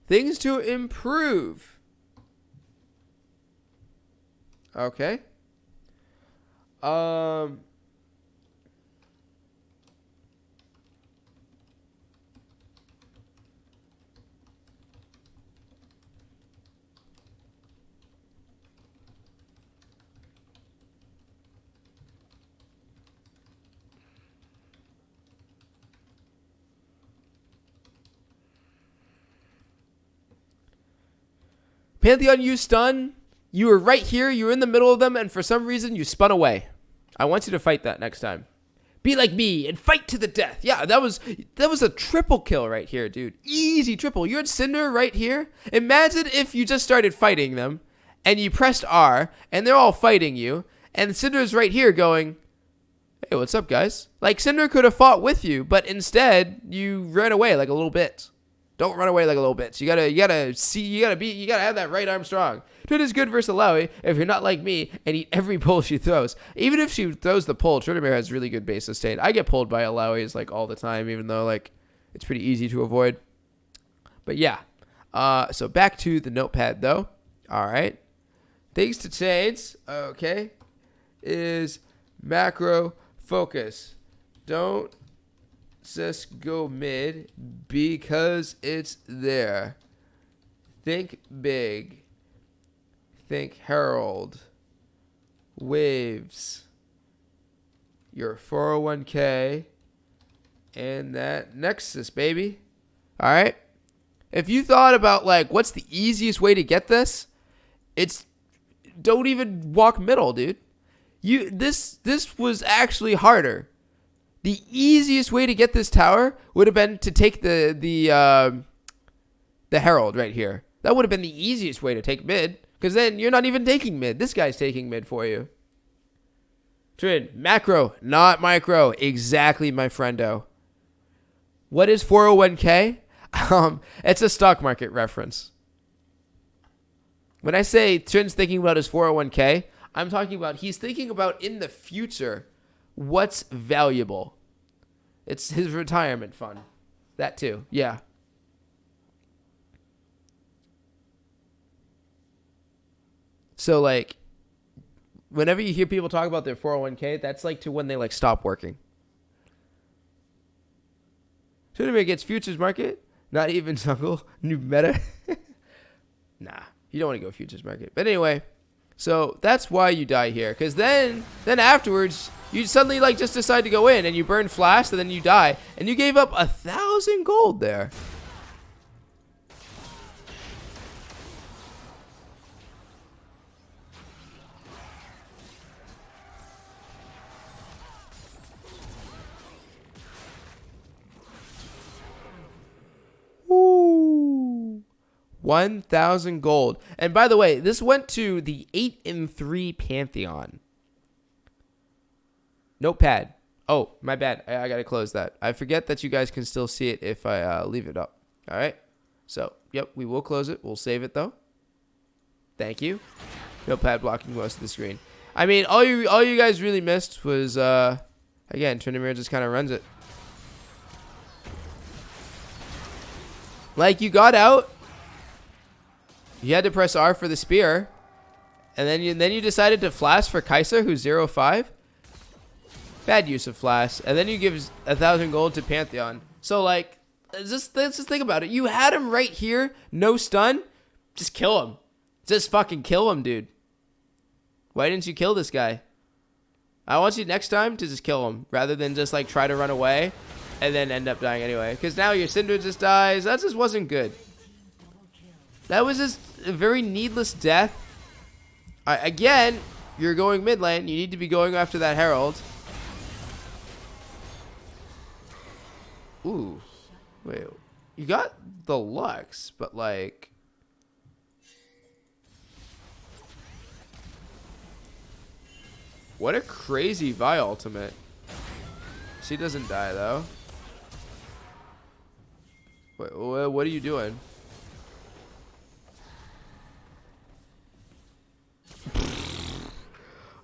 Things to improve. Okay. Pantheon used stun. You were right here. You were in the middle of them, and for some reason, you spun away. I want you to fight that next time. Be like me and fight to the death. Yeah, that was a triple kill right here, dude. Easy triple. You had Cinder right here. Imagine if you just started fighting them, and you pressed R, and they're all fighting you, and Cinder's right here going, hey, what's up, guys? Like, Cinder could have fought with you, but instead, you ran away like a little bitch. Don't run away like a little bitch. You gotta have that right arm strong. Trynd is good versus Alawi if you're not like me and eat every pull she throws. Even if she throws the pull, Tryndamere has really good base sustain. I get pulled by Alawi's like all the time, even though like it's pretty easy to avoid. But yeah. So back to the notepad though. All right. Things to change. Okay. Is macro focus. Don't just go mid because it's there. Think big. Think Herald. Waves. Your 401k. And that Nexus, baby. Alright? If you thought about, like, what's the easiest way to get this? It's don't even walk middle, dude. This was actually harder. The easiest way to get this tower would have been to take the Herald right here. That would have been the easiest way to take mid, because then you're not even taking mid. This guy's taking mid for you. Trin, macro, not micro. Exactly, my friendo. What is 401k? It's a stock market reference. When I say Trin's thinking about his 401k, I'm talking about he's thinking about in the future what's valuable. It's his retirement fund. That too, yeah. So, like, whenever you hear people talk about their 401k, that's like to when they, like, stop working. Tryndamere gets futures market. Not even jungle. New meta. Nah, you don't want to go futures market. But anyway, so that's why you die here. Because then afterwards, you suddenly, like, just decide to go in and you burn flash and then you die. And you gave up 1,000 gold there. Ooh. 1,000 gold. And by the way, this went to the 8-3 Pantheon. Notepad. Oh, my bad. I gotta close that. I forget that you guys can still see it if I leave it up. All right. So, yep, we will close it. We'll save it though. Thank you. Notepad blocking most of the screen. I mean, all you guys really missed was again, Tryndamere just kind of runs it. Like, you got out. You had to press R for the spear. And then you decided to flash for Kai'Sa, who's 0-5. Bad use of flash. And then you give 1,000 gold to Pantheon. So, like, let's just think about it. You had him right here. No stun. Just kill him. Just fucking kill him, dude. Why didn't you kill this guy? I want you next time to just kill him. Rather than just, like, try to run away. And then end up dying anyway. Because now your Syndra just dies. That just wasn't good. That was just a very needless death. Again, you're going mid lane. You need to be going after that Herald. Ooh. Wait. You got the Lux, but like... What a crazy Vi ultimate. She doesn't die, though. Wait, what are you doing?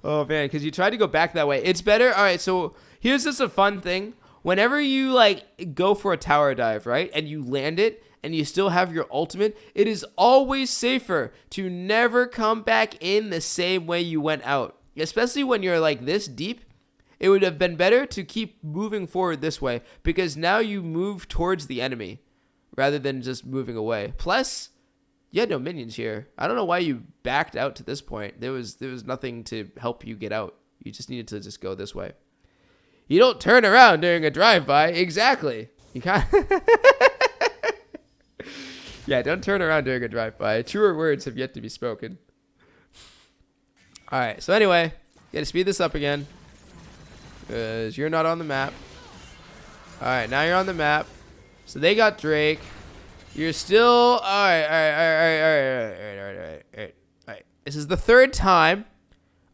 Oh, man, because you tried to go back that way. It's better. All right, so here's just a fun thing. Whenever you, like, go for a tower dive, right, and you land it, and you still have your ultimate, it is always safer to never come back in the same way you went out. Especially when you're, like, this deep. It would have been better to keep moving forward this way, because now you move towards the enemy rather than just moving away. Plus, you had no minions here. I don't know why you backed out to this point. There was nothing to help you get out. You just needed to just go this way. You don't turn around during a drive-by. Exactly. You can't. Yeah, don't turn around during a drive-by. Truer words have yet to be spoken. All right, so anyway, gotta speed this up again. Because you're not on the map. Alright, now you're on the map. So they got Drake. You're still... Alright. This is the third time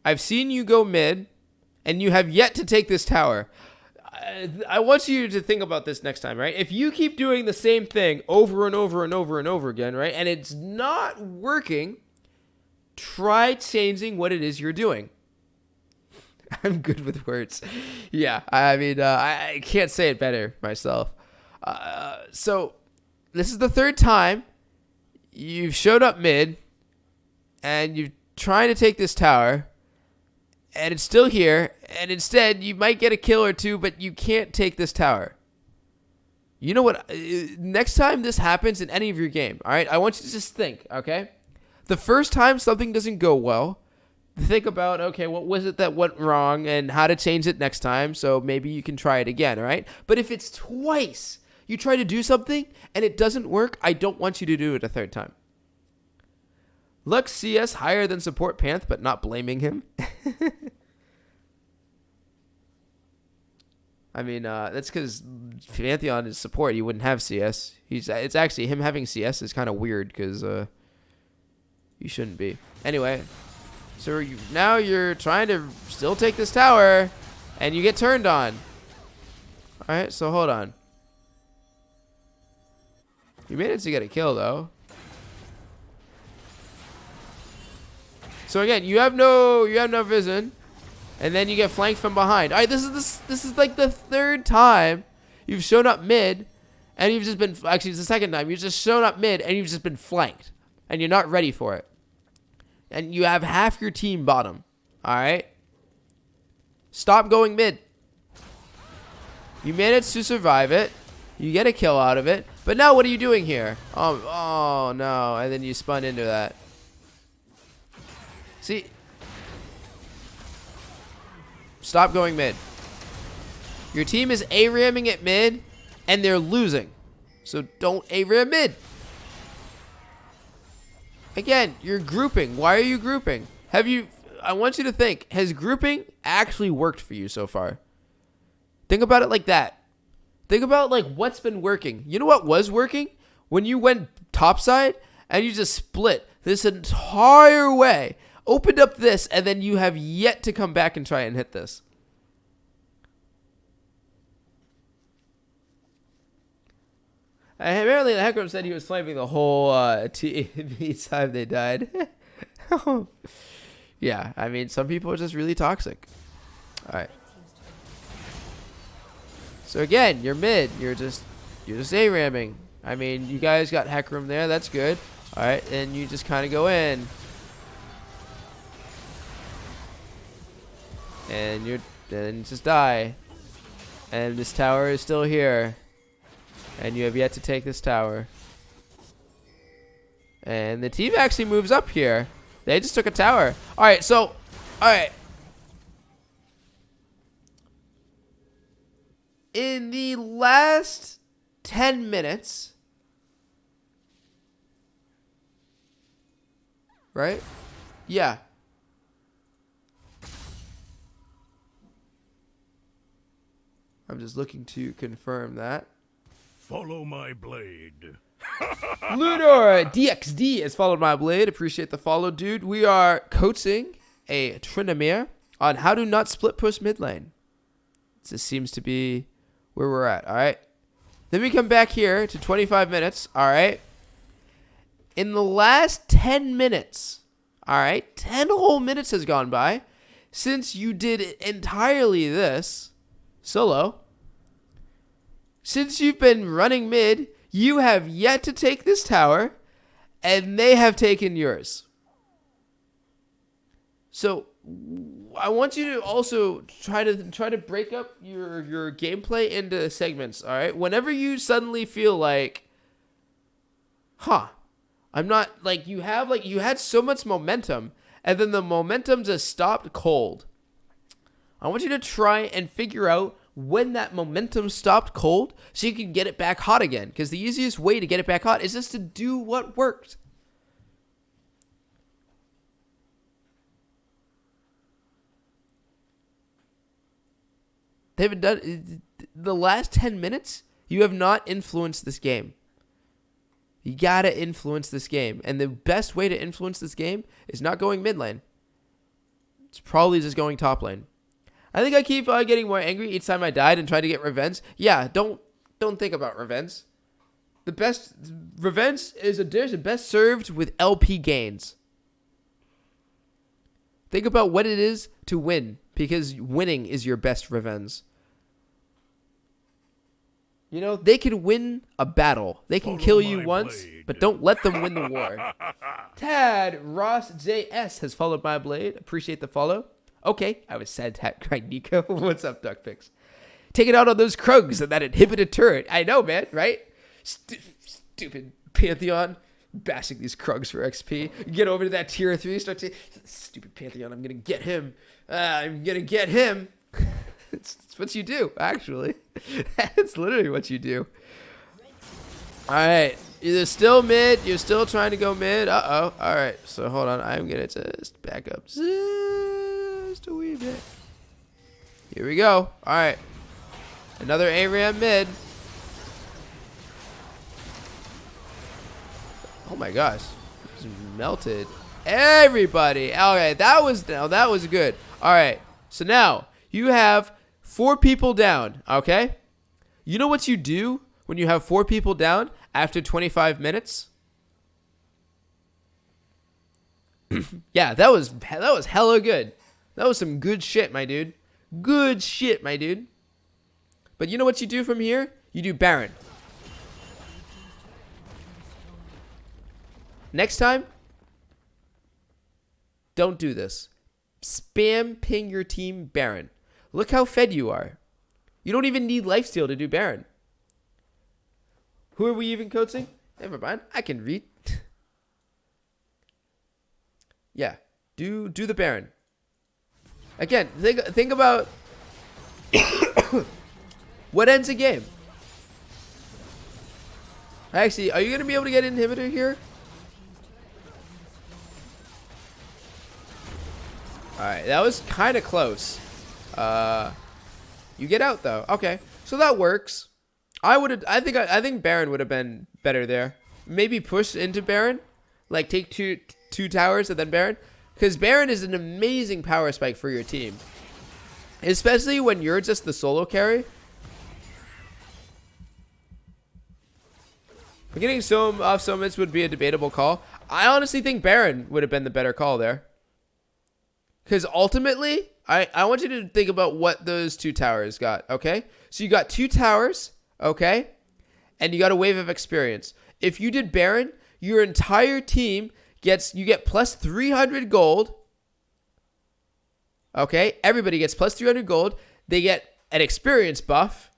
I've seen you go mid, and you have yet to take this tower. I want you to think about this next time, right? If you keep doing the same thing over and over and over and over again, right, and it's not working, try changing what it is you're doing. I'm good with words. Yeah, I mean, I can't say it better myself. So, this is the third time you've showed up mid, and you're trying to take this tower, and it's still here, and instead, you might get a kill or two, but you can't take this tower. You know what? Next time this happens in any of your game, all right, I want you to just think, okay? The first time something doesn't go well, think about, okay, what was it that went wrong and how to change it next time, so maybe you can try it again, all right? But if it's twice you try to do something and it doesn't work, I don't want you to do it a third time. Lux CS higher than support Panth, but not blaming him. I mean, that's because Pantheon is support. You wouldn't have CS. It's actually him having CS is kind of weird because you shouldn't be. Anyway, so now you're trying to still take this tower, and you get turned on. All right, so hold on. You managed to get a kill though. So again, you have no vision. And then you get flanked from behind. All right, this is like the third time you've shown up mid, and you've just been, actually it's the second time, you've just shown up mid, and you've just been flanked. And you're not ready for it. And you have half your team bottom. All right? Stop going mid. You managed to survive it. You get a kill out of it. But now what are you doing here? Oh no. And then you spun into that. See? Stop going mid. Your team is A-ramming at mid, and they're losing. So don't A-ram mid. Again, you're grouping. Why are you grouping? I want you to think, has grouping actually worked for you so far? Think about it like that. Think about like what's been working. You know what was working? When you went topside and you just split this entire way. Opened up this, and then you have yet to come back and try and hit this. Apparently, the Heckram said he was flaming the whole each time they died. Yeah, I mean, some people are just really toxic. All right. So again, you're mid. You're just A-ramming. I mean, you guys got Heckram there. That's good. All right, and you just kind of go in. And then just die. And this tower is still here. And you have yet to take this tower. And the team actually moves up here. They just took a tower. Alright, so alright. In the last 10 minutes. Right? Yeah. I'm just looking to confirm that. Follow my blade. Lunar DXD has followed my blade. Appreciate the follow, dude. We are coaching a Tryndamere on how to not split push mid lane. This seems to be where we're at. All right. Then we come back here to 25 minutes. All right. In the last 10 minutes, all right, 10 whole minutes has gone by since you did entirely this solo. Since you've been running mid, you have yet to take this tower, and they have taken yours. So I want you to also try to break up your gameplay into segments. All right, whenever you suddenly feel like, I'm not like you had so much momentum, and then the momentum just stopped cold. I want you to try and figure out when that momentum stopped cold so you can get it back hot again. Because the easiest way to get it back hot is just to do what worked. They haven't done the last 10 minutes. You have not influenced this game. You gotta influence this game. And the best way to influence this game is not going mid lane. It's probably just going top lane. I think I keep getting more angry each time I died and try to get revenge. Yeah, don't think about revenge. The best revenge is a dish best served with LP gains. Think about what it is to win, because winning is your best revenge. You know, they can win a battle. They can kill you once, but don't let them win the war. Tad Ross JS has followed my blade. Appreciate the follow. Okay, I was sad to cried Nico. What's up, Duckpix? Take it out on those Krugs and that inhibited turret. I know, man, right? Stupid Pantheon. Bashing these Krugs for XP. Get over to that tier 3. Start to... Stupid Pantheon, I'm going to get him. I'm going to get him. It's what you do, actually. It's literally what you do. All right. You're still mid. You're still trying to go mid. Uh-oh. All right. So hold on. I'm going to just back up just a wee bit. Here we go. All right. Another ARAM mid. Oh my gosh. Just melted everybody. Okay, that was good. All right. So now you have 4 people down, okay? You know what you do when you have 4 people down after 25 minutes? Yeah, that was hella good. That was some good shit, my dude. Good shit, my dude. But you know what you do from here? You do Baron. Next time, don't do this. Spam ping your team Baron. Look how fed you are. You don't even need lifesteal to do Baron. Who are we even coaching? Never mind. I can read. Yeah. Do the Baron. Again, think about what ends a game. Actually, are you going to be able to get inhibitor here? Alright, that was kind of close. You get out though. Okay, so that works. I think Baron would have been better there. Maybe push into Baron, like take two towers and then Baron, because Baron is an amazing power spike for your team, especially when you're just the solo carry. Getting off summits would be a debatable call. I honestly think Baron would have been the better call there. Because ultimately, I want you to think about what those 2 towers got, okay? So you got 2 towers, okay? And you got a wave of experience. If you did Baron, your entire team you get plus 300 gold. Okay? Everybody gets plus 300 gold. They get an experience buff.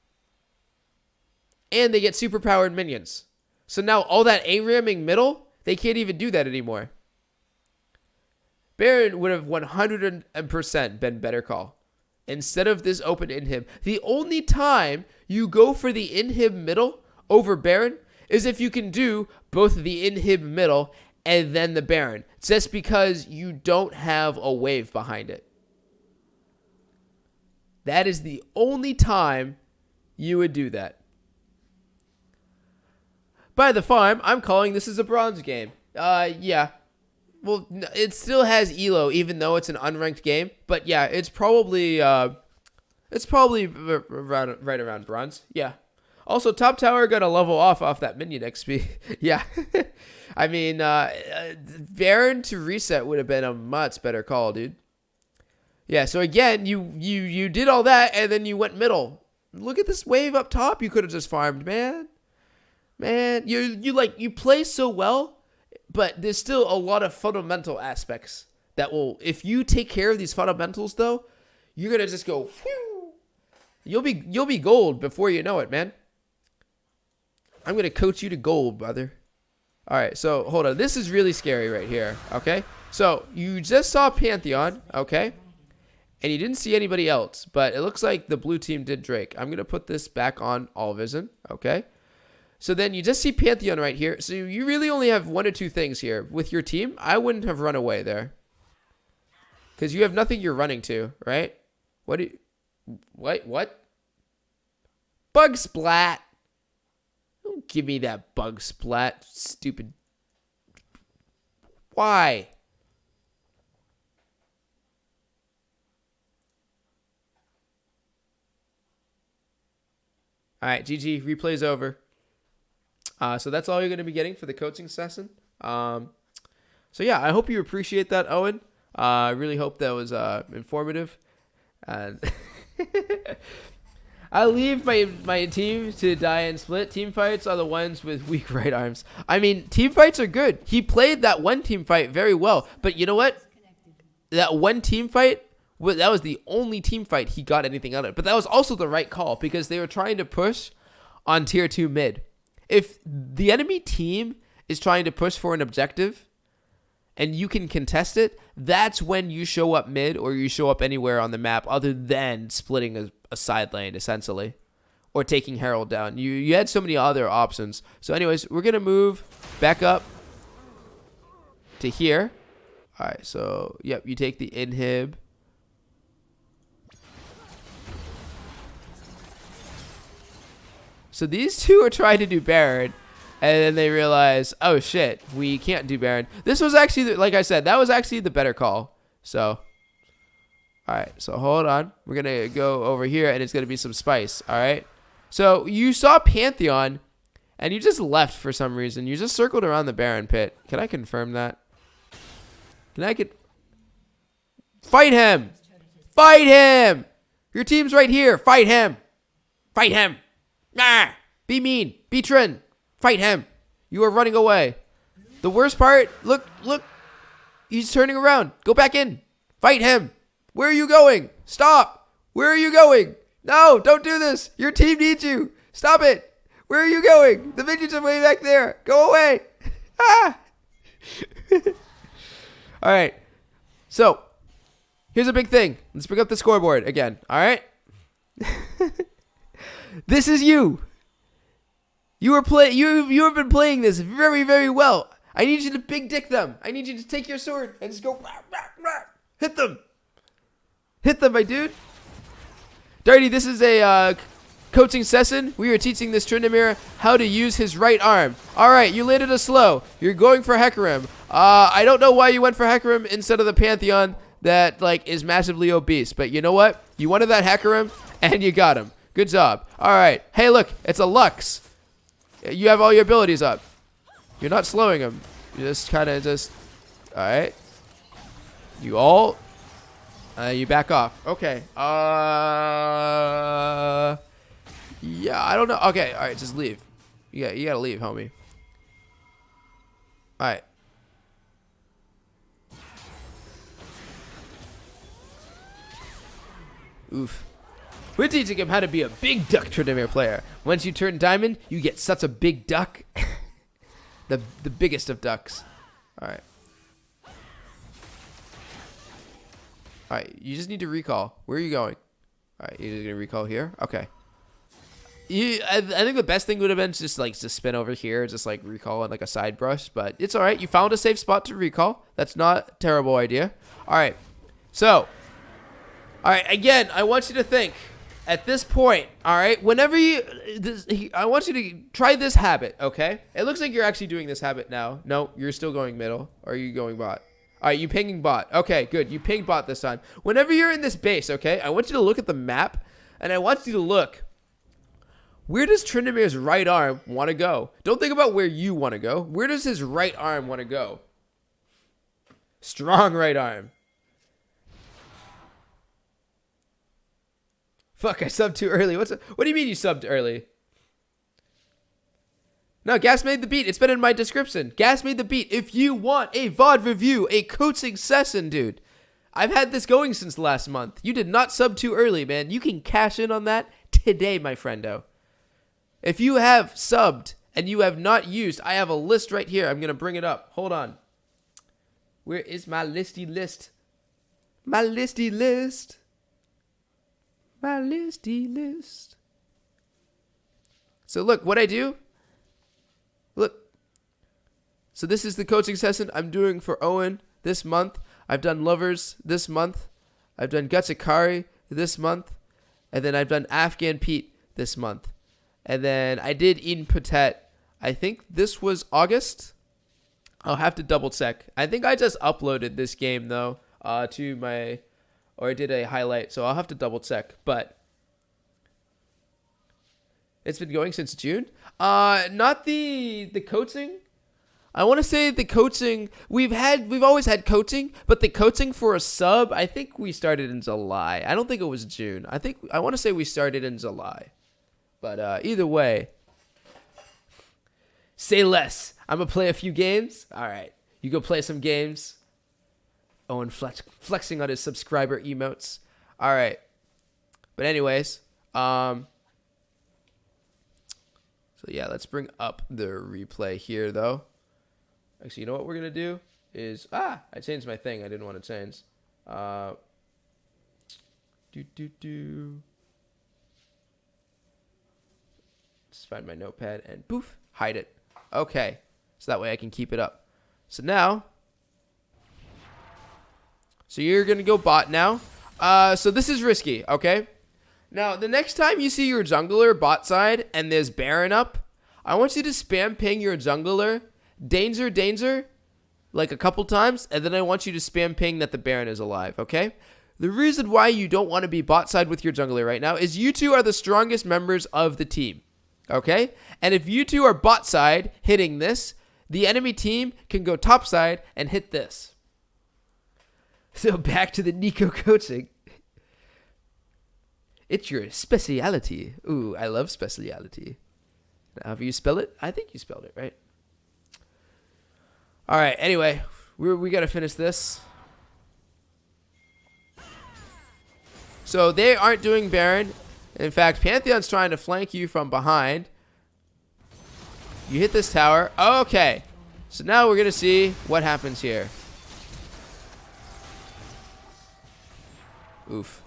And they get superpowered minions. So now all that ARAMing middle, they can't even do that anymore. Baron would have 100% been better call. Instead of this open inhib. The only time you go for the inhib middle over Baron is if you can do both the inhib middle and then the Baron. Just because you don't have a wave behind it. That is the only time you would do that. By the farm, I'm calling this as a bronze game. Yeah. Well, it still has elo, even though it's an unranked game. But yeah, it's probably right around bronze. Yeah. Also, top tower got a level off that minion XP. Yeah. I mean, Baron to reset would have been a much better call, dude. Yeah. So again, you did all that and then you went middle. Look at this wave up top. You could have just farmed, man. Man, you play so well. But there's still a lot of fundamental aspects that will, if you take care of these fundamentals, though, you're gonna just go. Whew, you'll be gold before you know it, man. I'm gonna coach you to gold, brother. All right, so hold on. This is really scary right here. Okay, so you just saw Pantheon, okay, and you didn't see anybody else, but it looks like the blue team did Drake. I'm gonna put this back on all vision, okay. So then you just see Pantheon right here. So you really only have 1 or 2 things here. With your team, I wouldn't have run away there. Because you have nothing you're running to, right? What? Bug splat. Don't give me that bug splat, stupid. Why? All right, GG. Replay's over. So that's all you're going to be getting for the coaching session. So yeah, I hope you appreciate that, Owen. I really hope that was informative. And I leave my team to die and split. Team fights are the ones with weak right arms. I mean, team fights are good. He played that one team fight very well. But you know what? That one team fight, that was the only team fight he got anything out of it. But that was also the right call because they were trying to push on tier 2 mid. If the enemy team is trying to push for an objective and you can contest it, that's when you show up mid or you show up anywhere on the map other than splitting a side lane, essentially. or taking Herald down. You had so many other options. So anyways, we're going to move back up to here. All right, so, yep, you take the inhib. So these two are trying to do Baron, and then they realize, oh, shit, we can't do Baron. This was actually, like I said, that was actually the better call. So, all right, so hold on. We're going to go over here, and it's going to be some spice, all right? So you saw Pantheon, and you just left for some reason. You just circled around the Baron pit. Can I confirm that? Can I get... Fight him! Fight him! Your team's right here. Fight him! Fight him! Ah! Be mean. Be Trin. Fight him. You are running away. The worst part, look. He's turning around. Go back in. Fight him. Where are you going? Stop. Where are you going? No, don't do this. Your team needs you. Stop it. Where are you going? The minions are way back there. Go away. Ah! All right. So, here's a big thing. Let's bring up the scoreboard again. All right? This is you. You have been playing this very, very well. I need you to big dick them. I need you to take your sword and just go rah, rah, rah. Hit them. Hit them, my dude. Darty, this is a coaching session. We are teaching this Tryndamere how to use his right arm. All right, you landed a slow. You're going for Hecarim. I don't know why you went for Hecarim instead of the Pantheon that like is massively obese. But you know what? You wanted that Hecarim, and you got him. Good job. All right. Hey, look. It's a Lux. You have all your abilities up. You're not slowing him. You just kind of just... All right. You all... you back off. Okay. Yeah, I don't know. Okay. All right. Just leave. You gotta leave, homie. All right. Oof. We're teaching him how to be a big duck Tryndamere player. Once you turn diamond, you get such a big duck. the biggest of ducks. All right. All right, you just need to recall. Where are you going? All right, you're just going to recall here? Okay. I think the best thing would have been just like to spin over here, just like recall on like a side brush, but it's all right. You found a safe spot to recall. That's not a terrible idea. All right. So, all right, again, I want you to think. At this point, all right, whenever I want you to try this habit, okay? It looks like you're actually doing this habit now. No, you're still going middle. Or are you going bot? All right, you pinging bot. Okay, good. You pinged bot this time. Whenever you're in this base, okay, I want you to look at the map, and I want you to look. Where does Tryndamere's right arm want to go? Don't think about where you want to go. Where does his right arm want to go? Strong right arm. Fuck, I subbed too early. What do you mean you subbed early? No, Gas made the beat. It's been in my description. Gas made the beat. If you want a VOD review, a coaching session, dude. I've had this going since last month. You did not sub too early, man. You can cash in on that today, my friendo. If you have subbed and you have not used, I have a list right here. I'm going to bring it up. Hold on. Where is my listy list? My listy list. My listy list. So look, what I do. Look. So this is the coaching session I'm doing for Owen this month. I've done Lovers this month. I've done Gutsakari this month. And then I've done Afghan Pete this month. And then I did Eden Patet. I think this was August. I'll have to double check. I think I just uploaded this game though to my... Or I did a highlight, so I'll have to double check. But it's been going since June. Not the coaching. I want to say the coaching. We've always had coaching, but the coaching for a sub, I think we started in July. I don't think it was June. I want to say we started in July. But either way, say less. I'm gonna play a few games. All right, you go play some games. Owen flexing on his subscriber emotes. All right. But anyways, so yeah, let's bring up the replay here though. Actually, you know what we're going to do is, I changed my thing. I didn't want to change. Just find my notepad and poof, hide it. Okay. So that way I can keep it up. So now, so you're going to go bot now. So this is risky, okay? Now, the next time you see your jungler bot side and there's Baron up, I want you to spam ping your jungler, danger, like a couple times, and then I want you to spam ping that the Baron is alive, okay? The reason why you don't want to be bot side with your jungler right now is you two are the strongest members of the team, okay? And if you two are bot side hitting this, the enemy team can go top side and hit this. So back to the Nico coaching. It's your speciality. Ooh, I love speciality. However you spell it, I think you spelled it right. All right, anyway, we got to finish this. So they aren't doing Baron. In fact, Pantheon's trying to flank you from behind. You hit this tower. Okay. So now we're going to see what happens here. Oof.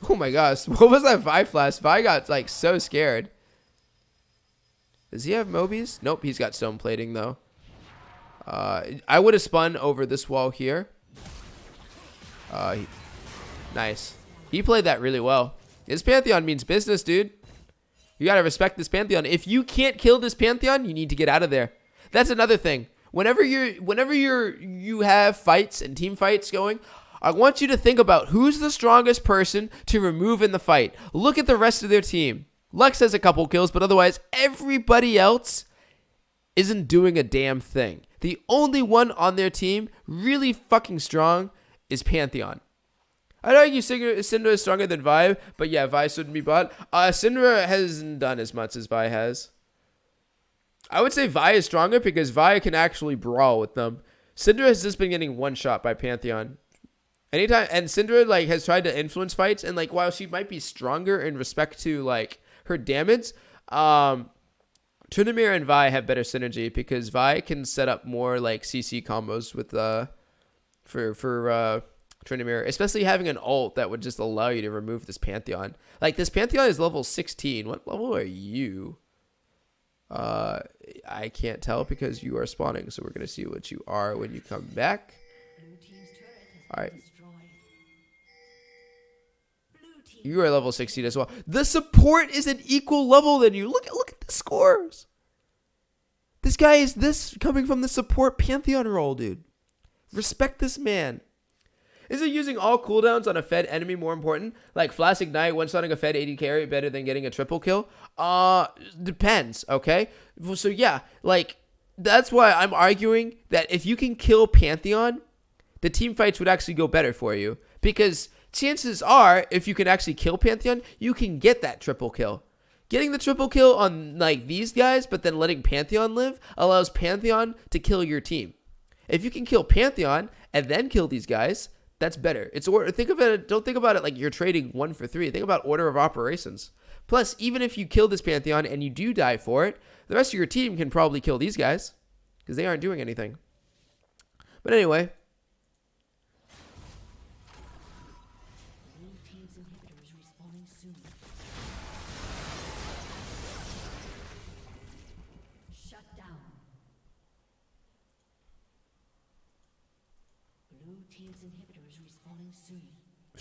Oh my gosh. What was that Vi flash? Vi got like so scared. Does he have Mobies? Nope, he's got stone plating though. I would have spun over this wall here. Nice. He played that really well. This Pantheon means business, dude. You gotta respect this Pantheon. If you can't kill this Pantheon, you need to get out of there. That's another thing. Whenever you have fights and team fights going, I want you to think about who's the strongest person to remove in the fight. Look at the rest of their team. Lux has a couple kills, but otherwise everybody else isn't doing a damn thing. The only one on their team really fucking strong is Pantheon. I'd argue Syndra is stronger than Vi, but yeah, Vi shouldn't be bought. Syndra hasn't done as much as Vi has. I would say Vi is stronger because Vi can actually brawl with them. Syndra has just been getting one shot by Pantheon. Anytime, and Syndra like has tried to influence fights, and like while she might be stronger in respect to like her damage, Tryndamere and Vi have better synergy because Vi can set up more like CC combos with for Tryndamere, especially having an ult that would just allow you to remove this Pantheon. Like this Pantheon is level 16. What level are you? I can't tell because you are spawning, so we're gonna see what you are when you come back. All right. You are level 16 as well. The support is an equal level than you. Look at the scores. This guy is this coming from the support Pantheon role, dude. Respect this man. Is it using all cooldowns on a fed enemy more important? Like Flash Ignite, one-shotting a fed AD carry better than getting a triple kill? Depends, okay? So yeah, like, that's why I'm arguing that if you can kill Pantheon, the team fights would actually go better for you. Because chances are, if you can actually kill Pantheon, you can get that triple kill. Getting the triple kill on, like, these guys, but then letting Pantheon live, allows Pantheon to kill your team. If you can kill Pantheon, and then kill these guys, that's better. Think of it. Don't think about it like you're trading 1 for 3. Think about order of operations. Plus, even if you kill this Pantheon and you do die for it, the rest of your team can probably kill these guys because they aren't doing anything. But anyway.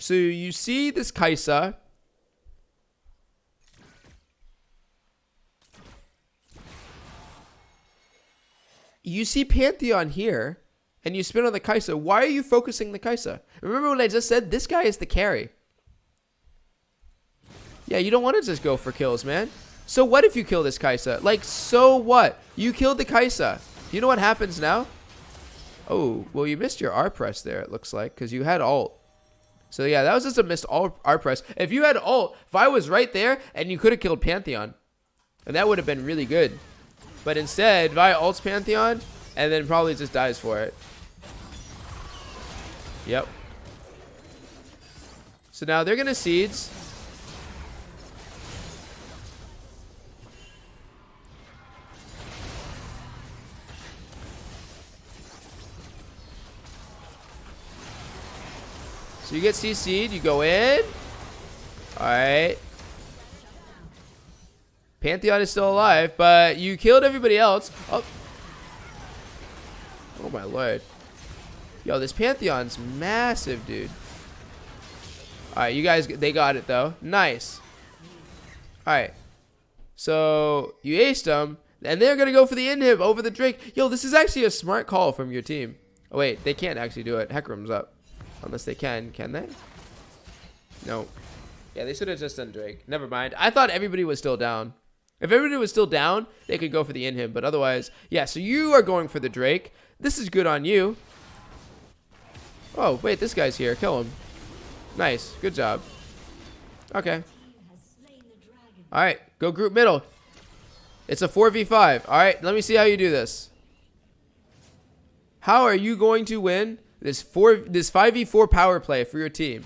So you see this Kai'Sa. You see Pantheon here, and you spin on the Kai'Sa. Why are you focusing the Kai'Sa? Remember what I just said? This guy is the carry. Yeah, you don't want to just go for kills, man. So what if you kill this Kai'Sa? Like, so what? You killed the Kai'Sa. You know what happens now? Oh, well, you missed your R press there, it looks like, because you had ult. So yeah, that was just a missed R press. If you had ult, Vi was right there, and you could have killed Pantheon. And that would have been really good. But instead, Vi ults Pantheon, and then probably just dies for it. Yep. So now they're going to Seeds. So you get CC'd, you go in. Alright. Pantheon is still alive, but you killed everybody else. Oh, oh my lord. Yo, this Pantheon's massive, dude. Alright, you guys, they got it though. Nice. Alright. So, you aced them, and they're going to go for the inhib over the Drake. Yo, this is actually a smart call from your team. Oh, wait, they can't actually do it. Hecarim's up. Unless they can they? No. Yeah, they should have just done Drake. Never mind. I thought everybody was still down. If everybody was still down, they could go for the inhib, but otherwise, yeah, so you are going for the Drake. This is good on you. Oh, wait, this guy's here. Kill him. Nice. Good job. Okay. Alright, go group middle. It's a 4v5. Alright, let me see how you do this. How are you going to win this 5v4 power play for your team?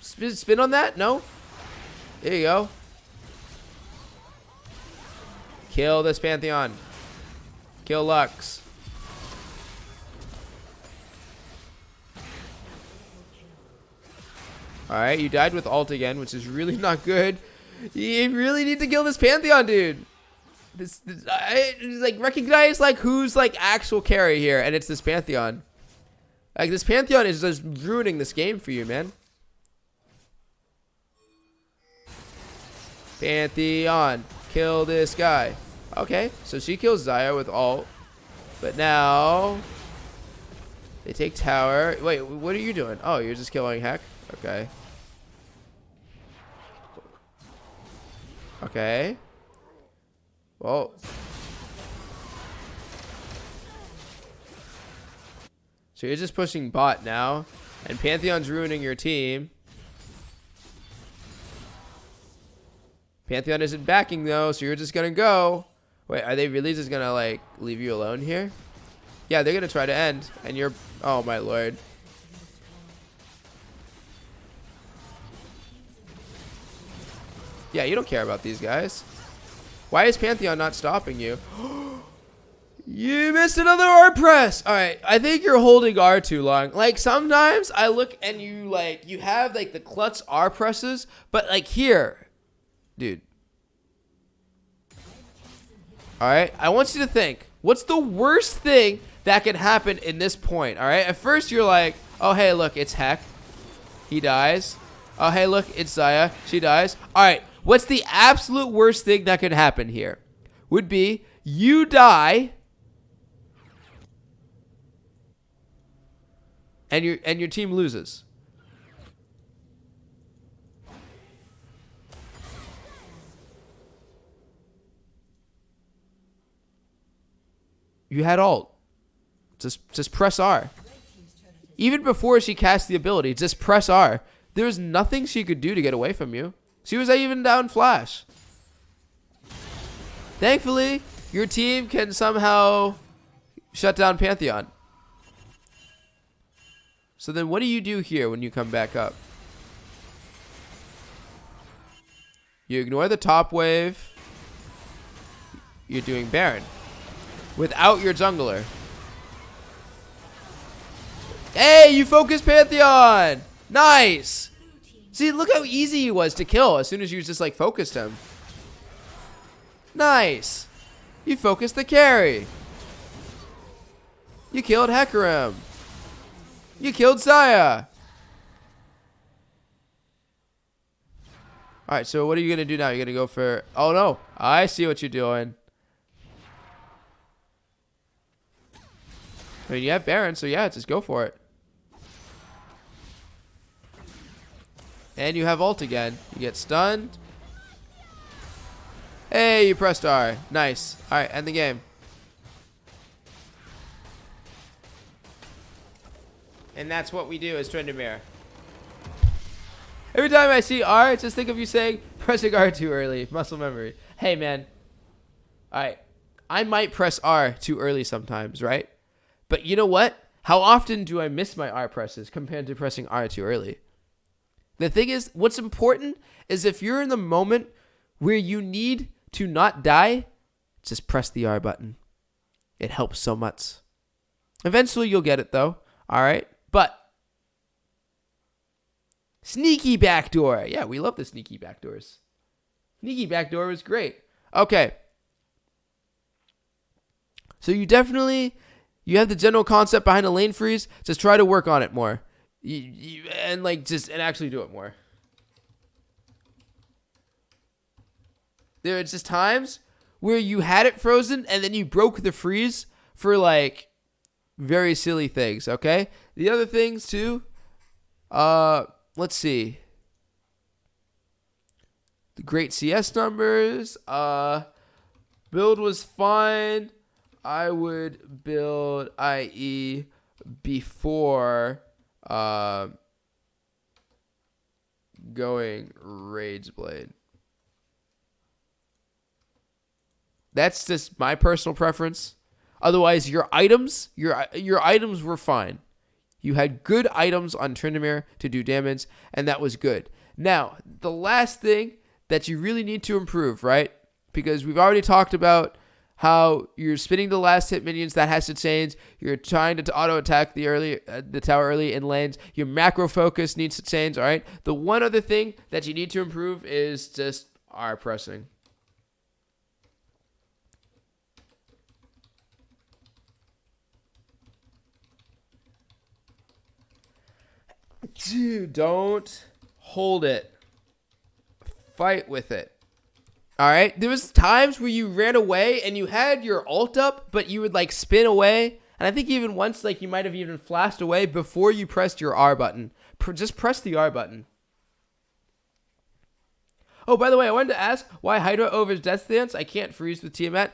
Spin on that? No? There you go. Kill this Pantheon. Kill Lux. Alright, you died with ult again, which is really not good. You really need to kill this Pantheon, dude. Like, recognize, like, who's, like, actual carry here, and it's this Pantheon. Like, this Pantheon is just ruining this game for you, man. Pantheon. Kill this guy. Okay, so she kills Xayah with ult. But now they take tower. Wait, what are you doing? Oh, you're just killing Heck? Okay. Okay. Well. So you're just pushing bot now. And Pantheon's ruining your team. Pantheon isn't backing though, so you're just gonna go. Wait, are they really just gonna like leave you alone here? Yeah, they're gonna try to end. And you're, oh my lord. Yeah, you don't care about these guys. Why is Pantheon not stopping you? You missed another R press. All right, I think you're holding R too long. Like sometimes I look and you like you have like the clutch R presses, but like here, dude. All right, I want you to think. What's the worst thing that can happen in this point? All right, at first you're like, oh hey, look, it's Heck. He dies. Oh hey, look, it's Xayah. She dies. All right. What's the absolute worst thing that could happen here? Would be you die and your team loses. You had ult. Just press R. Even before she cast the ability, just press R. There was nothing she could do to get away from you. She was even down flash. Thankfully, your team can somehow shut down Pantheon. So then what do you do here when you come back up? You ignore the top wave. You're doing Baron. Without your jungler. Hey, you focus Pantheon! Nice! See, look how easy he was to kill as soon as you just like focused him. Nice. You focused the carry. You killed Hecarim. You killed Xayah. Alright, so what are you going to do now? You're going to go for... Oh no, I see what you're doing. I mean, you have Baron, so yeah, just go for it. And you have ult again. You get stunned. Hey, you pressed R. Nice. Alright, end the game. And that's what we do as Tryndamere. Every time I see R, just think of you saying, pressing R too early. Muscle memory. Hey, man. Alright. I might press R too early sometimes, right? But you know what? How often do I miss my R presses compared to pressing R too early? The thing is, what's important is if you're in the moment where you need to not die, just press the R button. It helps so much. Eventually you'll get it though. All right. But sneaky backdoor. Yeah, we love the sneaky backdoors. Sneaky backdoor was great. Okay. So you have the general concept behind a lane freeze. Just try to work on it more. And actually do it more. There are just times where you had it frozen and then you broke the freeze for like very silly things, okay? The other things too, let's see. The great CS numbers, build was fine. I would build IE before going Rage Blade. That's just my personal preference. Otherwise, your items were fine. You had good items on Tryndamere to do damage, and that was good. Now, the last thing that you really need to improve, right? Because we've already talked about how you're spinning the last hit minions. That has to change. You're trying to auto attack the tower early in lanes. Your macro focus needs to change. All right. The one other thing that you need to improve is just R pressing. Dude, don't hold it. Fight with it. All right. There was times where you ran away and you had your ult up, but you would like spin away. And I think even once, like you might have even flashed away before you pressed your R button. Just press the R button. Oh, by the way, I wanted to ask why Hydra over Death Dance. I can't freeze with Tiamat.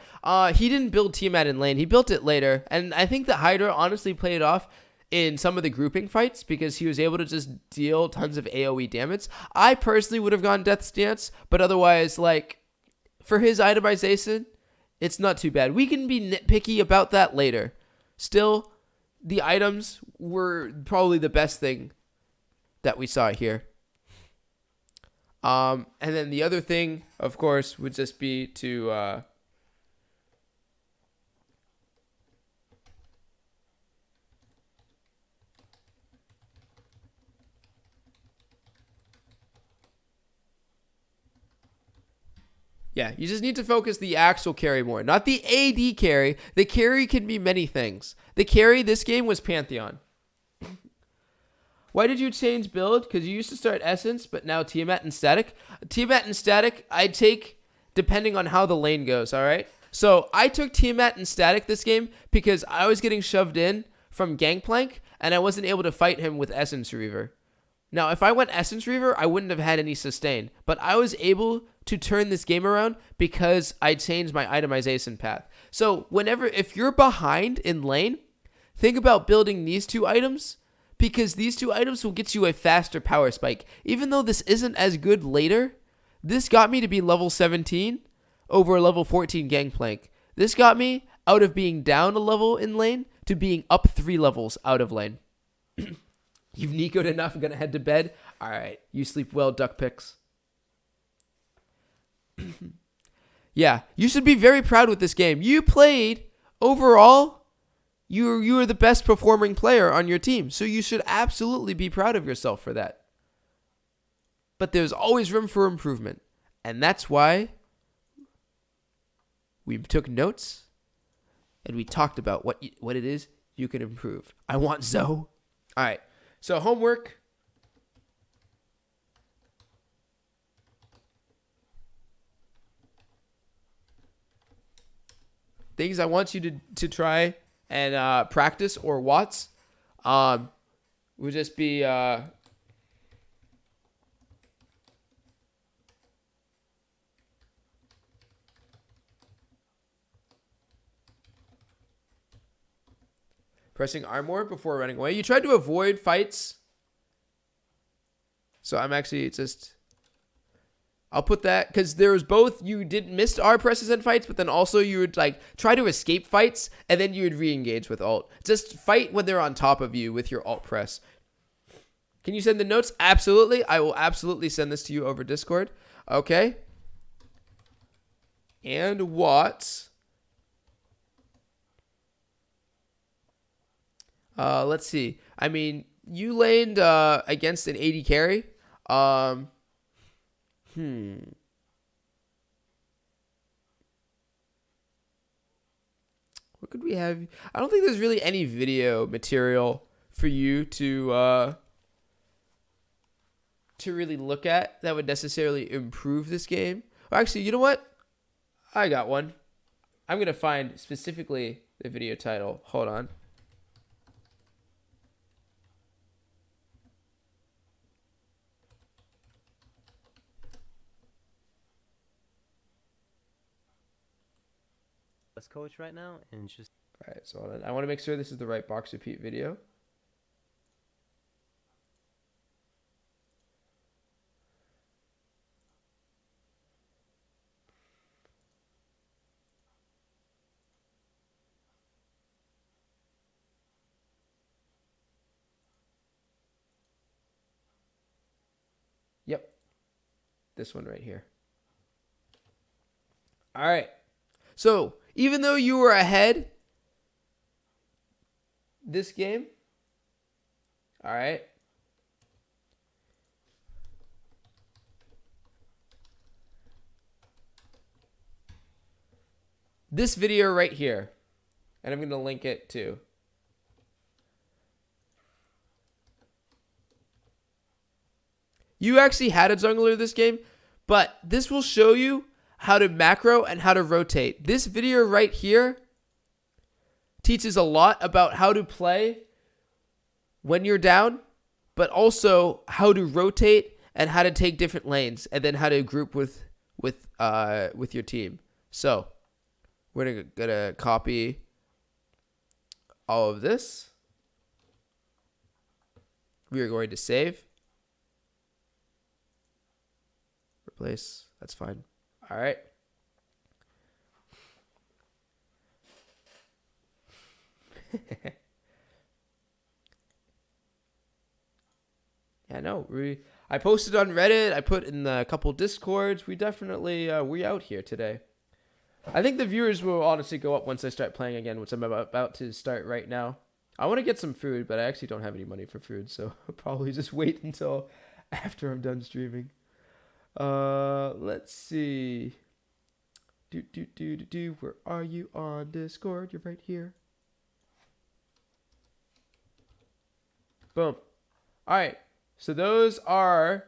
He didn't build Tiamat in lane. He built it later. And I think that Hydra honestly played off in some of the grouping fights because he was able to just deal tons of AoE damage. I personally would have gone Death Stance, but otherwise, like, for his itemization, it's not too bad. We can be nitpicky about that later. Still, the items were probably the best thing that we saw here. And then the other thing, of course, would just be to yeah, you just need to focus the actual carry more, not the AD carry. The carry can be many things. The carry this game was Pantheon. Why did you change build? Because you used to start Essence, but now Tiamat and Static. Tiamat and Static, I take depending on how the lane goes, all right? So I took Tiamat and Static this game because I was getting shoved in from Gangplank, and I wasn't able to fight him with Essence Reaver. Now, if I went Essence Reaver, I wouldn't have had any sustain, but I was able to turn this game around because I changed my itemization path. So if you're behind in lane, think about building these two items because these two items will get you a faster power spike. Even though this isn't as good later, this got me to be level 17 over level 14 Gangplank. This got me out of being down a level in lane to being up 3 levels out of lane. You've Nico'd enough. I'm going to head to bed. All right. You sleep well, Duck Picks. Yeah. You should be very proud with this game. You played, overall, you were the best performing player on your team. So you should absolutely be proud of yourself for that. But there's always room for improvement. And that's why we took notes and we talked about what it is you can improve. I want Zoe. All right. So homework. Things I want you to try and practice or watch would just be pressing R more before running away. You tried to avoid fights. So I'm actually I'll put that because there was both you didn't miss R presses in fights, but then also you would like try to escape fights and then you would re-engage with ult. Just fight when they're on top of you with your ult press. Can you send the notes? Absolutely. I will absolutely send this to you over Discord. Okay. And what? Let's see. I mean, you laned against an 80 carry. could we have? I don't think there's really any video material for you to really look at that would necessarily improve this game. Well, actually, you know what? I got one. I'm going to find specifically the video title. Hold on. Coach right now, and it's just All right, so hold on. I want to make sure this is the right Boxer Pete video. Yep. This one right here. All right. So, even though you were ahead this game, all right, this video right here, and I'm going to link it too. You actually had a jungler this game, but this will show you how to macro and how to rotate. This video right here teaches a lot about how to play when you're down, but also how to rotate and how to take different lanes, and then how to group with your team. So we're gonna copy all of this. We are going to save, replace. That's fine. All right. Yeah, no. I posted on Reddit. I put in a couple Discords. We definitely we out here today. I think the viewers will honestly go up once I start playing again, which I'm about to start right now. I want to get some food, but I actually don't have any money for food, so I'll probably just wait until after I'm done streaming. Let's see. Where are you on Discord? You're right here. Boom. All right. So those are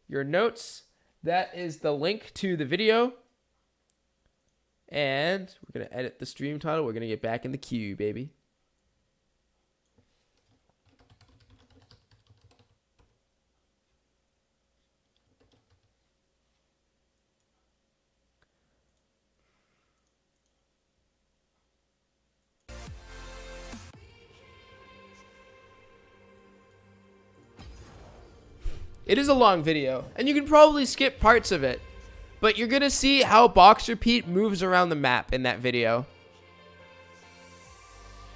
your notes. That is the link to the video. And we're going to edit the stream title. We're going to get back in the queue, baby. It is a long video, and you can probably skip parts of it, but you're going to see how Boxer Pete moves around the map in that video.